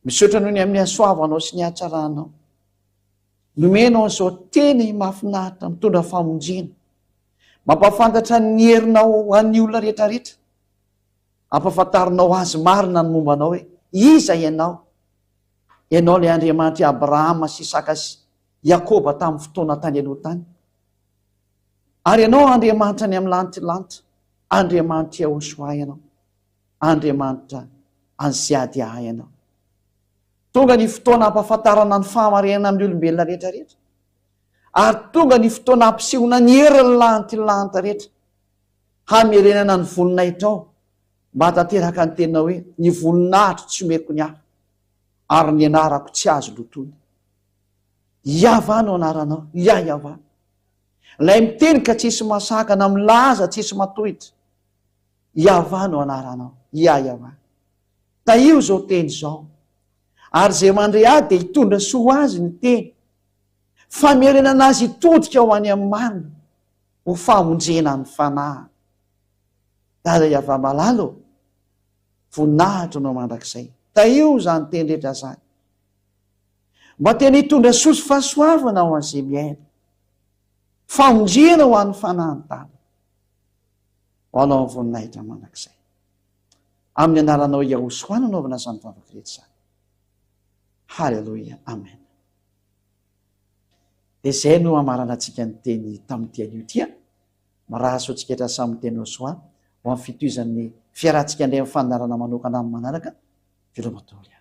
Speaker 1: misaotra noho ny amin'ny hasoavanao sy ny hatsaranao, nomenao an'izao teny mahafinaritra mitondra famonjena, mampafantatra ny herinao an'ny olona rehetrarehetra, ampafantarinao azy marina ny mombanao hoe iza ianao, ianao le Andriamanitra Abrahama sy Isaka sy Yakoba tamin'ny fotoana tany aloha tany, ary ianao Andriamanitra ny amin'ny lanitra, Andriamanitra Yahosoa ianao, Andriamanitra any Ziadia ianao, tonga ny fotoana ampafantarana ny fahamarinana amin'ny olombelona rehetrarehetra, ary tonga ny fotoana ampisehoana ny herin'ny lanitra rehetra, hamerenana ny voninahitra mba hatateraka ny tena hoe ny voninahitro tsy omeko ny hafa ary ny anarako tsy azo lotony, iavano anaranao, iavano lay miteny ka tsisy masakana, milaza tsisy matohitra, iavano anaranao, iavano taio zao teny zao, ary zay mandre ady de hitondra soa azy ny teny, famerenana azy hitodika ho any amin'ny marina ho famonjena ny fanahy, dada iava-malalo voninahitra nao mandrakizay, taio zany teny rehetra zany, mba tena hitondra soa sy fahasoavana ho an'izay miaina, famonjena ho an'ny fanahy ny tany, ho anao ny voninahitra mandrakizay, amin'ny anaranao Yahosoa nanaovana zany vavaka rehetra zany. Halleloia, amen. De zay no amarana antsika ny teny tamin'ity anio tia, maraso antsika etra samy teny Yahosoa ho amin'ny fitohizan'ny fiarantsika indray amin'ny fandarana manokana amin'ny manaraka, velomatory.